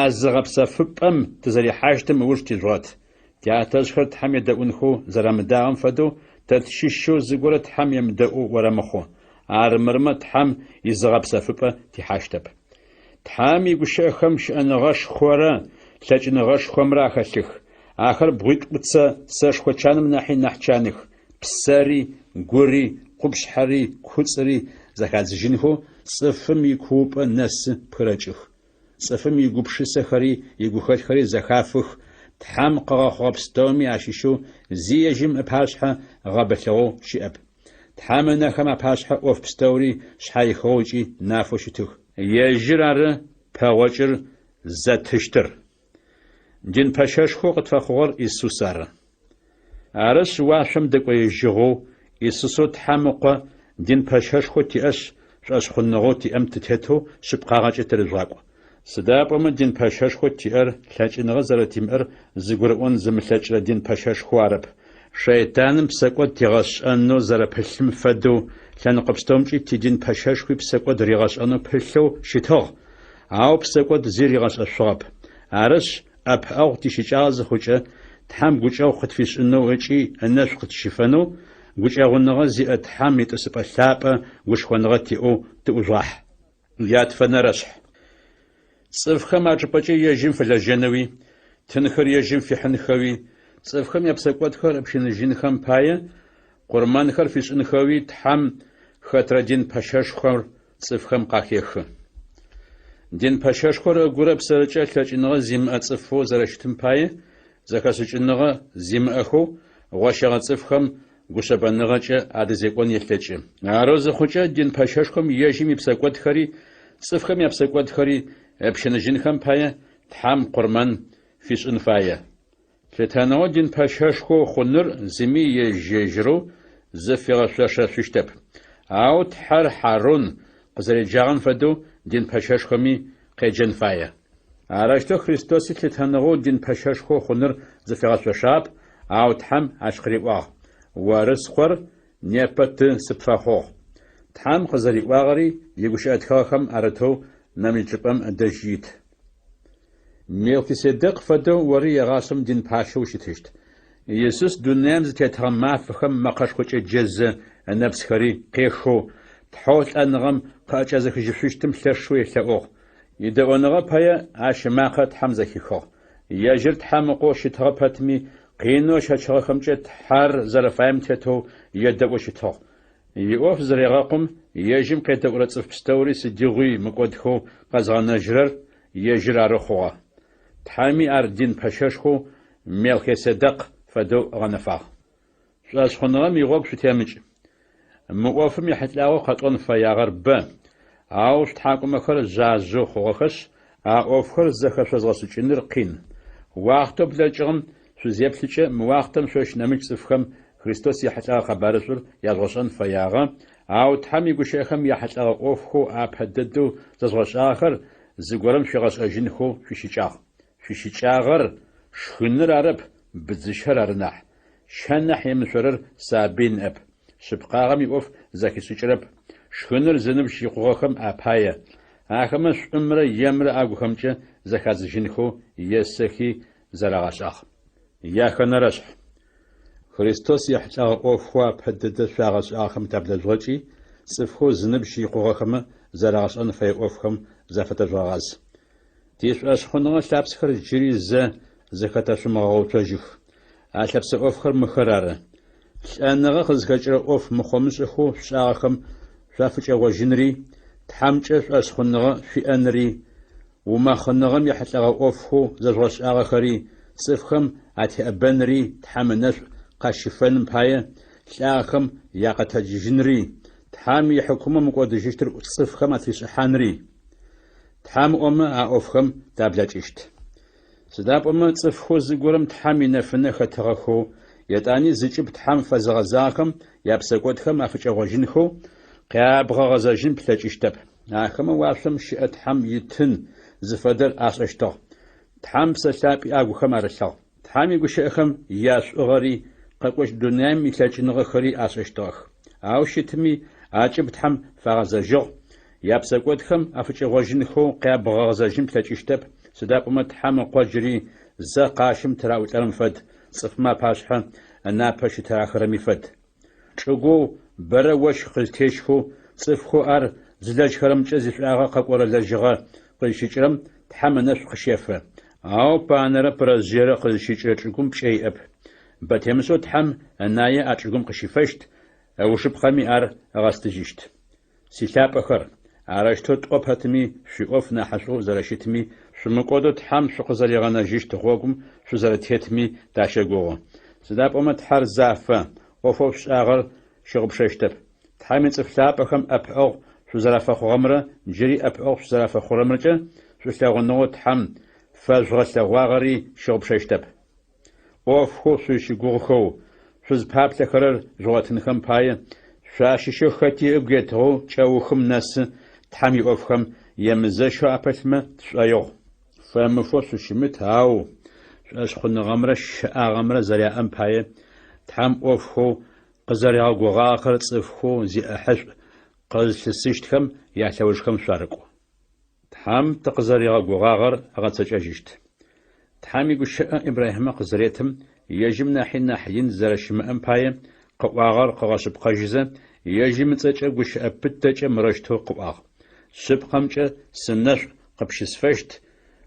زغب سفبم تزاري حاشتم وشتي جوات تياتشخر تحام يدعونخو زرمداغم فدو تتشيشو زيغورة تحام يمدعو ورمخو مرمى تحام يزغب سفبا تحاشتب تحام يقشاخم شأنغاش خورا تلاجنغاش خمرا خلخ آخر بغيت بتسا ساشخو چانم ناحي نحچانخ بساري غوري قبشحري كوصري زخاز جنخو صفم يكوب نس پرچخ صفم يغبش سخري يغخت خري زخافخ تحام قغخوب ستومي عشيشو زيجم اباشحه غبلغو شياب تحامنا خما باشحه اوف بستوري شحاي خوجي نافوشتخ يجرار پاوچر زتشتر جن پشاش خو قطفخور إيسوسار عرش واشم دقوي جغو إيسوسو تحامقا جن پشاش خو تيأش شاش خنغو تيأم تتهتو شبقاغاج ترزواقو سداب ومن جن پشاش خو تيأر لاج نغزر تيمأر زيقرؤون زملاج لدين پشاش خو عرب شيطانم بساقو تيغاش أنو زر پلم فدو لان قبستومجي تيجين پشاش خو بساقو دريغاش أنو پلو شتوغ عاو بساقو دزيريغاش أشغاب عرش أب أو تشجاز خوجة تحم جوجاو خدفيش إنه وجي الناس خد شفنو جوجاو النغزي أتحم يتسب الثابة وش خنغتي أو تؤجح يات فنرشح صرف خم عجبتي يجيم في الجنوي تنخر يجيم في حنخوي صرف خم يبسقوت خر بشين جين خم باية قرمان خر فيش إنخوي تحم خطر دين بشاش خر صرف خم قاخيخ دين پشاش خور گورب سرچه تلاج اینغا زیم اتصفو زرشتم پایه زکاسوچ اینغا زیم اخو غاشغا صفخم گوشبانغا چه عدزیکون یختچه عروض خوچه دین پشاش خم یجیم یبسقوت خری صفخم یبسقوت خری ابشنجین خم پایه تحم قرمان فیش انفایه فتانو دین پشاش خو خنر زمی یجرو زفیغا شاشا ششتب او تحر حارون قزری جاغن فدو دين پشاش خمي قيجن فايا عرشتو خريستوسي تلتانغو دين پشاش خو خنر زفيغاش وشاب او تحم عشقري واغ وارس خور نيبت سبفاخو تحم قزري واغري يگوش اتخاخم ارتو نمي جبم دجيت ميلكيسيدق فدو وري يغاسم دين پاشو شتشت يسوس دونيم زتيتهم مافخم مقاش خوچ جز نفس خري قيخو تحول أنغم قاچ زخجفشتم لشوي لأوغ يدونغ بايا عشماقة تحمزة خيخو يجرت حمقو شتغبتمي قينو شتغخمجت حار زرفايم تتو يدقو شتغ يوف زريغاقم يجم قيد ورصف بستوري سديغوي مقودخو قزغنا جرر يجرار خوا تحامي أردين بششخو ملخي صدق فدو غنفاغ شاش خنغم يغوب شتيامج مقوفم يحتلاغو خطون فياغر با عاوش تحاكم أخر زازو خوخش أوفخر زخشز غسوچنر قين وقتو بلجغم شزيبلچه مواقتم شوش نمج صفخم خريستوس يحتلاغ خبارسور يزغشن فياغا أو تحمي قشيخم يحتلاغ أوفخو أبهددو زغش آخر زغورم شغش أجنخو شيشيچاغر شخنر عرب بزشهر أرناح شنح يمسورر سابين أب شبقاغم يوف زكي سوچرب شخنر زنب شيقوغخم أبايا آخمش عمر يمر أغوخمچه زكاز جنخو يسخي زرغشاخ ياخنرش خريستوس يحتاغ أوفخو أبهدد شاغش آخم تبلزوچي صفخو زنب شيقوغخم زرغشان في أوفخم زفتجواغاز تيش أشخنغ شابسخر جري زكاتش مغوتوجيخ أشابس أوفخر مخرارة شأنغ خزكجر أوف مخومسخو شاغخم شافج أوجنري تحمجش أشخنغ في أنري وما خنغم يحتاغ أوفخو زرغش آغخري صفخم أتي أبنري تحمنش قاشفن بايا شاغخم ياقتجنري تحامي يحكم مقود جيشتر صفخم أتي شحانري تحام أوفخم تابلاتشت سداب صفخو زغورم تحامي نفنه خطغخو يتاني زيجب تحام فزغزاخم يابسقوتخم أفجغوجنخو قابغ غزاجن بلاجشتب آخم وافلم شئت حم يتن زفدر أشتغ تحام سلابي أغوخم أرسل تحامي قشيخم ياس أغري قاقوش دنيام متلاجنغ خري أشتغ أو شتمي أجب تحام فغزاجغ يابسقوتخم أفجغوجنخو قابغ غزاجن بلاجشتب سداب تحام قوجري زقاشم تراوت أرمفد صفما باشحا أنا باش تراخرمي فد شغو بروش خلتيشخو صفخو أر زلاج خرم جزيف آغا قاقورا لجغا قلشيجرم تحام نفس خشيفة أو بانرا برازجيرا قلشيجرا تشغم بشي أب باتيمسو تحام أنايا أتشغم قشيفشت أو شبخامي أر أغاستجيشت سيلاب أخر عرشتو تقوبهتمي شوف نحسو زرشتمي شمقودو تحام شقزاليغانا جيشت غوغم شو زرتيتمي داشغوغو سداب حر زافة وفوش آغر شغب ششتب تحامي صفلابخم أبعوغ شو زرافة خغمرة جري أبعوغ شو زرافة خغمرة شو سلاغنو تحام فازغة لغواغري شغب ششتب وفخو شو شغوغخو شو زباب لخرر جواتنخم باية شاششو خطي أبغيتغو چاوخم ناس تحامي أوفخم يمزشو أبتما تشايوغ فمفوسو شمت هاو أشخن غمرش أغمرة زريا أمباية تحام أوفخو قزريا غوغاخر تصفخو زي أحش قز سيشتكم يحتوشكم شاركو تحام تقزريا غوغاغر أغتسج أجيشت تحام يقول إبراهيم قزريتهم يجمنا حين حين زرشم أمباية قواغر قغاشب قاجزة يجم تسج أقوش أبتج مرشتو قواغ سبقمجة سنش قبشس فشت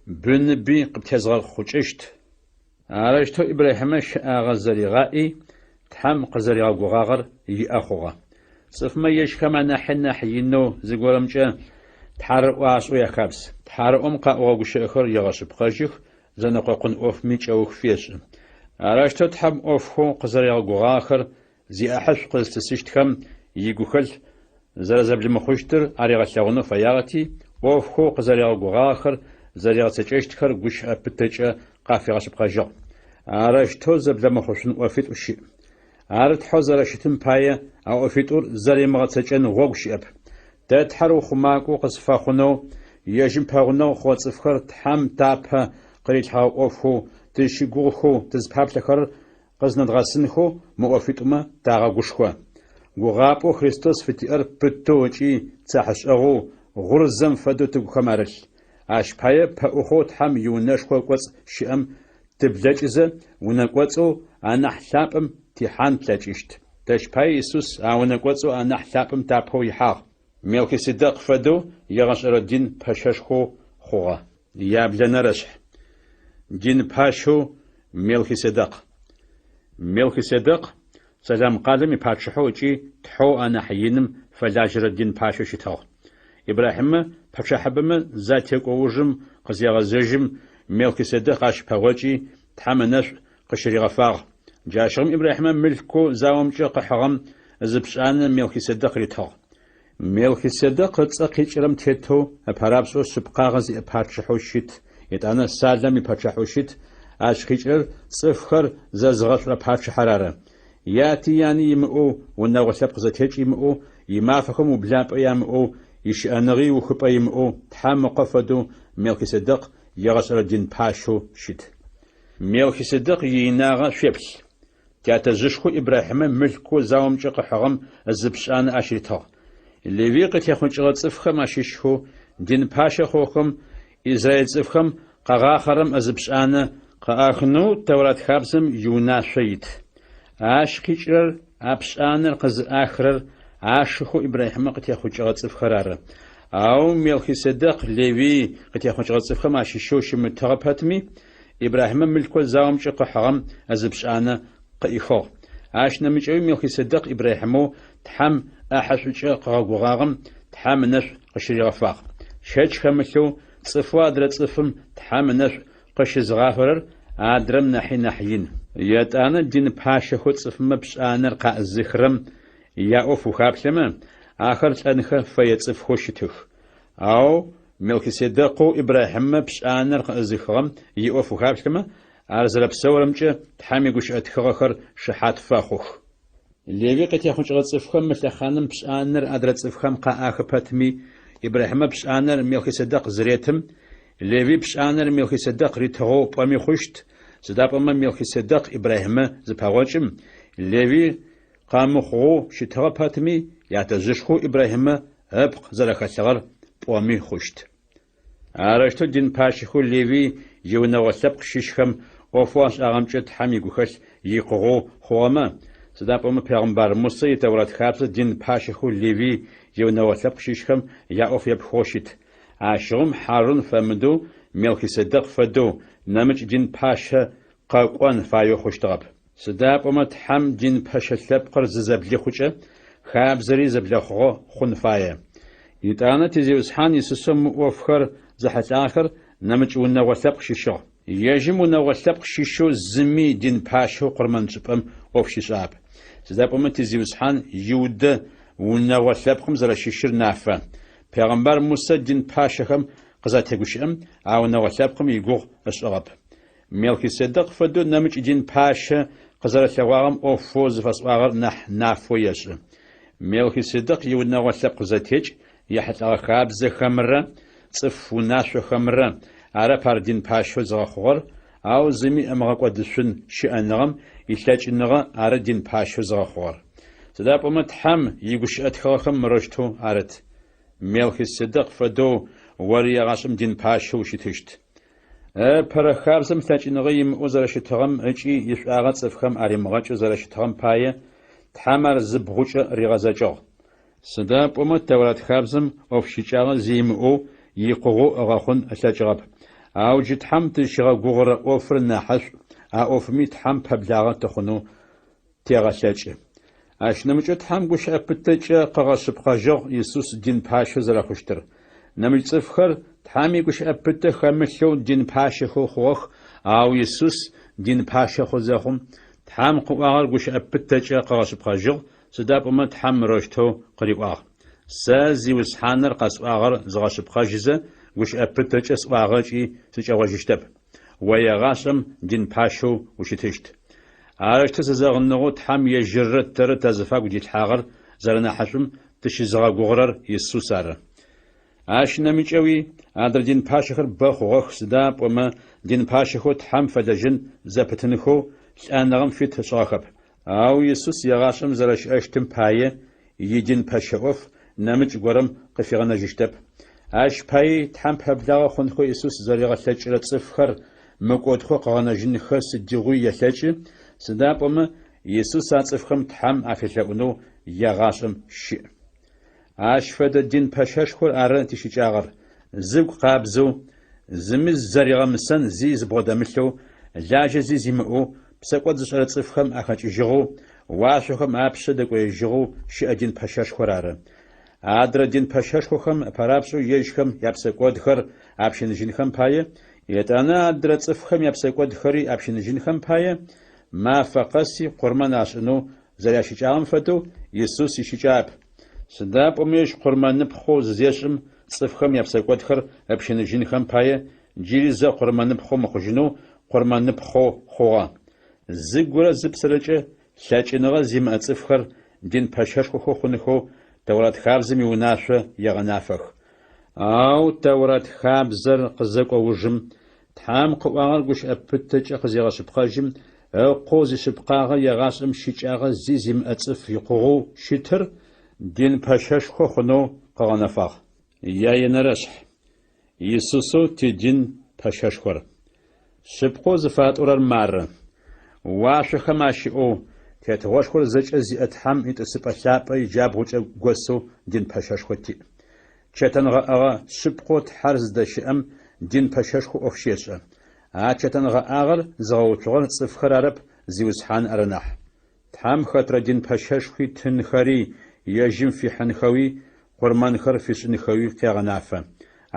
بن بي قبتزغل خوششت عرشتو إبراهيم غزري غائي تحم قزري غوغاغر يأخوغا صفما يشكما نحن حينو زغورمجة تحرق واسو يخبس تحرق قاقوا غشيخر يغشب قاجيخ زنقاقن أوف ميج أوخ فيش عرشتو تحم أوفخو قزري غوغاخر زي أحش قزتسيشتكم يغوخل زرزبل مخوشتر أريغتلاغنو فياغتي أوفخو قزري غوغاخر زريغ تجشتكر غش أبتجة قافي غشب قاجغ عرشتو زبل مخوشن أوفيت وشي عرت حوزر شتم باية أو أوفيتور زري مغتجن غوغشي أب تتحرو خماكو قصفاخنو يجم باغنو خوصفخر تحم تابها قريت هاو أوفخو تشيغوخو تزباب لخر قزند غاسنخو مؤفيتوما تاغا غشخوا غوغابو خريستوس فتير بتوچي تسحش أغو غرزم فدو تغخمارل أشبايا بأخو تحم يونشخو قوص شئم تبلجزة ونقوصو أنا حلابم تيحان تلاجيشت تشبايا يسوس ونقوصو أنا حلابم تابهو يحاق ملكيسيدق فدو يغشر دين باششخو خوغا يابلنا رشح دين باشو ملكيسيدق سلام قادم يباشحو جي تحو أنا حينم فلاجر الدين باشو شتاو إبراهيم باشحبم ذاتيك ووجم قزيغ زجم ملكيسيدق عش بغوجي تحمنش قشري غفاغ جاشرم إبراهيم ملكو زاومجي قحرم زبشان ملكيسيدق ريتاو ملكيسيدق تسقيجرم تيتو أبارابسو سبقاغز إباشحو شيت يتانا سالم يباشحو شيت أشخيجر صفخر زازغطر باشحرارة ياتي يعني يمقو ونغسب قزتيج يمقو يمافخم وبلاب يمقو يشأنغي وخب يمقو تحام قفدو ملكيسيدق يغسر الدين باشو شيت ملكيسيدق يناغ شبس تاتزشخو إبراهيم ملكو زاومجي قحرم الزبشان أشريتو اللي قد يخون شغل صفخم أشيشهو دين باشا خوخم إزرايل صفخم قغاخرم أزبشان قاخنو تورات خابزم يونا شيت أشكيشر أبشانر قز آخرر عاشخو إبراهيم قد يخون شغل صفخرار أو ملكيسيدق ليوي قد يخون شغل صفخم أشيشو شمتغبهتمي إبراهيم ملكو زاومجي قحرم أزبشان قيخو عاش نمجوي ملكيسيدق إبراهيمو تحم أحسوش قاغوغاغم تحم نش قشري غفاق شاج خمسو صفوا درت صفم تحم نش قش زغافرر عدرم نحين يتانا دين باشا خود صفم بشانر قا الزخرم يأوفو خابسما آخر تانخ فيتصف خوشتخ أو ملكيسيدقو إبراهيم بشانر قا الزخرم يأوفو خابسما أرزل بسورمجة تحمي قش أتخغخر شحات فاخوخ ليوي قد يخون شغل صفخم مثل خانم بشانر أدرت صفخم قا آخبتمي إبراهيم بشانر ملكيسيدق زريتم ليوي بشانر ملكيسيدق ريتغو بامي خشت زداب أما ملكيسيدق إبراهيم زباوجم ليوي قامخو شتغو باتمي يعتزشخو إبراهيم أبق زرخسغر بامي خشت عرشتو دين باشخو ليوي يونا وسبق شيشخم وفواس أغمجت حمي قخش يقغو خوما زداب أما پیغمبر موسى يتورات خابز دين باشخو ليوي يونا وسبق شيشخم يأوف يبخوشت عشرم حارون فمدو ملكيسيدق فدو نمج دين باشا قاقوان فايو خوشتغب زداب أما تحم دين باشا سبقر زبلي خوشة خابزري زبلي خو خنفايا يتانا تزيوسحان يسسم وفخر زحت آخر نمج ونا وسبق شيشو يجم ونا وسبق شيشو زمي دين باشو قرمان سبم وفشيشاب زداب أما تزيوسحان يود ونا وسبقم زرا شيشر نافا پیغمبر موسى دين باشخم قزاتيغوشم او نوسبقم يغوغ اسغب ملكيسيدق فدو نمج دين باشا قزر ثواغم او فوز فسواغر نافو يش ملكيسيدق يود نوسبق قزاتيج يحت خابز خمره صف وناشو خمره ارا بار دين باشو زغخور او زمي امغقودشن شانغم يشلاچنغه ارا دين باشو زغخور زداب متحم يغوش اتخخم مرشتو ارت ملكيسيدق فدو وريا غاشم دين باشو شتشت پرخابزم تاچنغيم وزرشتغم اجي يشاغ صفخم اريمغاچ زرشتغم بايه تحمر زبغوچ ريغازاچو سداب تورات خابزم اوفشيچاغ زيمو يقغو اغاخون اشاچغب او جتحم تشغ غوغر اوفر نحش اوفمي تحم ببلاغه تخنو تيغاشاچ اشنمچ تحم گوش ابتچ قغاشب قاجو يسوس دين باشو زرخشتر نمچ صفخر تحمي گوش ابت خمشو دين باشو خوخ او يسوس دين باشو زخم تحم قغار گوش ابتچ قغاشب قاجو سداب تحم روشتو قريبا سازي وسحانر قصواغر زغاشب قاجزه گوش ابتچ سواغچي سچواجشتب ويغاشم دين باشو وشتشت عرشت زغنغو تحم يجرت تر تزفاق دي الحاغر زرنا حشم تشزغا غغرر يسوسار عاش نميچوي ادر دين باشخر بخوخ سداب وما دين باشخو تحم فدجن زبتنخو انغم في تشاخب او يسوس يغاشم زرش اشتم بايه يدين باشوف نمج غرم قفيغنا جشتب اش باي تحم ببلاغ خنخو يسوس زريغا تشرت صفخر مقودخو قانا جن خس ديغو يسچ سداب يسوس صفخم تحم افشاونو يغاشم شي ащ фэдэ дин пэшэшхуэр ары тищыкӏагъэр. Зыгу къабзэу, зыми зэригъэмысэн зи зыбгъэдэмылъэу, лажьэ зи зимыӏэу, псэкӏуэд зыщӏэрэ цӏыфхэм ахэкӏыжыгъэу, уашъохэм апщэ дэкӏоежьыгъэу щыӏэ дин пэшэшхуэр ары. Адрэ дин пэшэшхуэхэм парапщӏэу ежьхэм я псэкӏуэдхэр апщэныжьынхэм пае, етӏанэ адрэ цӏыфхэм я псэкӏуэдхэри апщэныжьынхэм пае, мафэ къэси къурмэн ащӏынэу зэрящыкӏагъэм фэдэу Иисус ищыкӏап. Сыда пӏомэ къурмэныпхъэу зызещӏым цӏыфхэм я псэкӏуэдхэр апщэныжьынхэм пае, джыри зэ къурмэныпхъэу мыхъужьынэу къурмэныпхъэу хъугъэ. Зыгурэ зы псырэкӏэ лъэкӏыныгъэ зимыӏэ цӏыфхэр дин пэшэшхуэхэу хъунухэу Таурэт хабзэм и унашъо егъэнафэх. Ау Таурэт хабзэр къызэкӏоужым, Тхьам къыӏуагъэр гущыӏэпытэкӏэ къызегъэшъыпкъэжьым, ыкъоу зищыпкъагъэ егъашӏэм щыкӏагъэ зи зимыӏэ цӏыф икъугъэу щытыр дин пэшэшхуэ хъунэу къэгъэнэфагъ. Яенэрэшъхь Иисусэу тидин пэшэшхуэр. Шъыпкъэу зыфатӏорэр мары. Уашъохэм ащыӏэу тетыгъошхуэр зэкӏэ зиӏэ Тхьам итӏысыпӏэ лъапӏэ иджабгъукӏэ госэу дин пэшэшхуэ тиӏ. Чэтангъэӏэгъэ шъыпкъэу Тхьэр зыдэщыӏэм дин пэшэшхуэ ӏоф щешӏэ. А чэтангъэӏагъэр зыгъэуцугъэр цӏыфхэр арэп зиусхьан арынахь. Тхьам хэтрэ дин пэшэшхуи тынхэри ежьым фихьынхэуи къурмэнхэр фишӏынхэуи къегъэнафэ.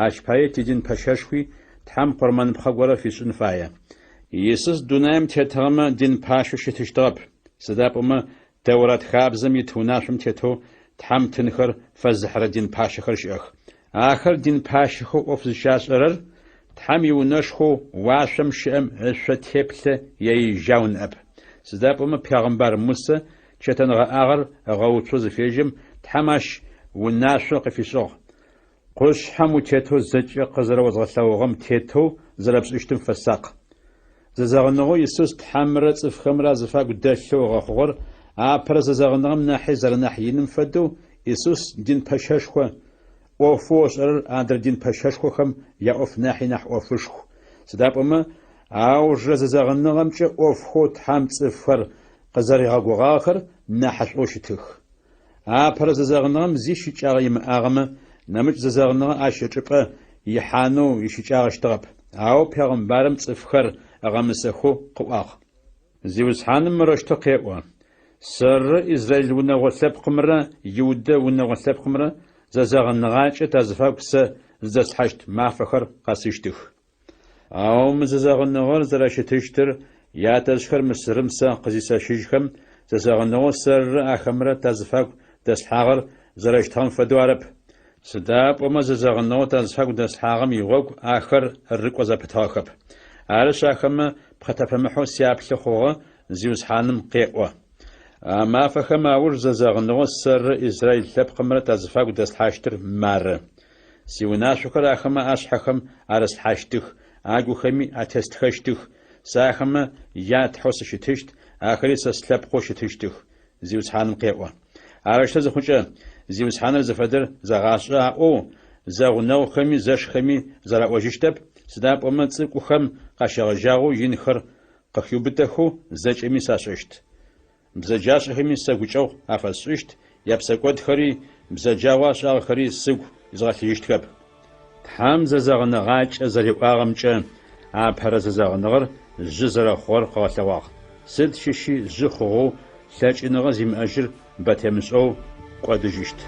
Ащ пае тидин пэшэшхуи Тхьам къурмэнпхъэ горэ фишӏын фае. Иисус дунаим тетыгъэмэ дин пашъэу щытыщтыгъэп. Сыда пӏомэ Таурэт хабзэм ит унашъом тетэу Тхьам тынхэр фэзыхьрэ дин пашъэхэр щыӏэх. Ахэр дин пашъэхэу ӏоф зыщашӏэрэр Тхьам иунэшхоу уашъом щыӏэм ышъо теплъэ еижьау ныӏэп. Сыда пӏомэ Пегъымбэр Мусэ чэтангъэӏагъэр ыгъэуцо зыфежьэм Тхьам ащ унашъо къыфишӏыгъ. Къушъхьэм утетэу зэкӏэ къызэрэозгъэлъэгъугъэм тетэу зэрэпшӏыщтым фэсакъ. Зэзэгъыныгъэу Иисус Тхьамрэ цӏыфхэмрэ зыфагу дэлъэу ыгъэхъугъэр апэрэ зэзэгъыныгъэм нахьи зэрэнахь иным фэдэу Иисус дин пэшэшхуэ ӏофэу ышӏэрэр адрэ дин пэшэшхуэхэм я ӏоф нахьи нахь ӏофышху. Сыда пӏомэ аужрэ зэзэгъыныгъэмкӏэ ӏофхэу Тхьам цӏыфхэр къызэригъэгугъагъэхэр нахьышӏоу щытых. Апэрэ зэзэгъыныгъэм зи щыкӏагъэ имыӏагъэмэ, нэмыкӏ зэзэгъыныгъэ ащ ычӏыпӏэ ихьанэу ищыкӏагъэщтыгъэп. Ау Пегъымбарым цӏыфхэр ыгъэмысэхэу къыӏуагъ. Зиусхьаным мырыштэу къеӏо: Сэры Израиль унэгъо лъэпкъымрэ Иудэ унэгъо лъэпкъымрэ зэзэгъыныгъакӏэ тазыфагу сэ зыдэслъхьэщт мафэхэр къэсыщтых. Ау мы зэзэгъыныгъэр зэрэщытыщтыр ятэжъхэр Мысырым сэ къызисэщыжьхэм зэзэгъыныгъэу сэры ахэмрэ тазыфагу дэслъхьагъэр зэрэщтыгъэм фэдэу арэп. Сыда пӏомэ зэзэгъыныгъэу тазыфагу дэслъхьагъэм игъогу ахэр рыкӏо зэпытыгъэхэп. Арышъ ахэмэ пхъэтэпэмыхьэу сяплъы хъугъэ зиусхьаным къеӏо. Мафэхэм аур зэзэгъыныгъэу сэры Израиль лъэпкъымрэ тазыфагу дэслъхьащтыр мары. Сиунашъохэр ахэмэ ашъхьэхэм арэслъхьащтых, агухэми атестхэщтых. Сэ ахэмэ ятхьэу сыщытыщт, ахэри сэ слъэпкъэу щытыщтых. Зиусхьаным къеӏо. Арышъэ зыхъукӏэ зиусхьаныр зыфэдэр зэгъашӏэ аӏоу зэгъунэгъухэми зэшхэми зэраӏожьыщтэп. Сыда пӏомэ цӏыкӏухэм къащегъэжьагъэу инхэр къыхиубытэхэу зэкӏэми сашӏэщт. Бзэджащӏэхэми сэ гукӏэгъу афэсшӏыщт, япсэкӏуэдхэри бзэджагъо ашӏагъэхэри сыгу изгъэлъыжьыщтхэп. Тхьам зэзэгъыныгъакӏэ зэреӏуагъэмкӏэ апэрэ зэзэгъыныгъэр жъы зэрэхъугъэр къыгъэлъэгъуагъ. Сыд щыщи жъы хъугъэу лъэкӏыныгъэ зимыӏэжьыр бэтемышӏэу кӏодыжьыщт.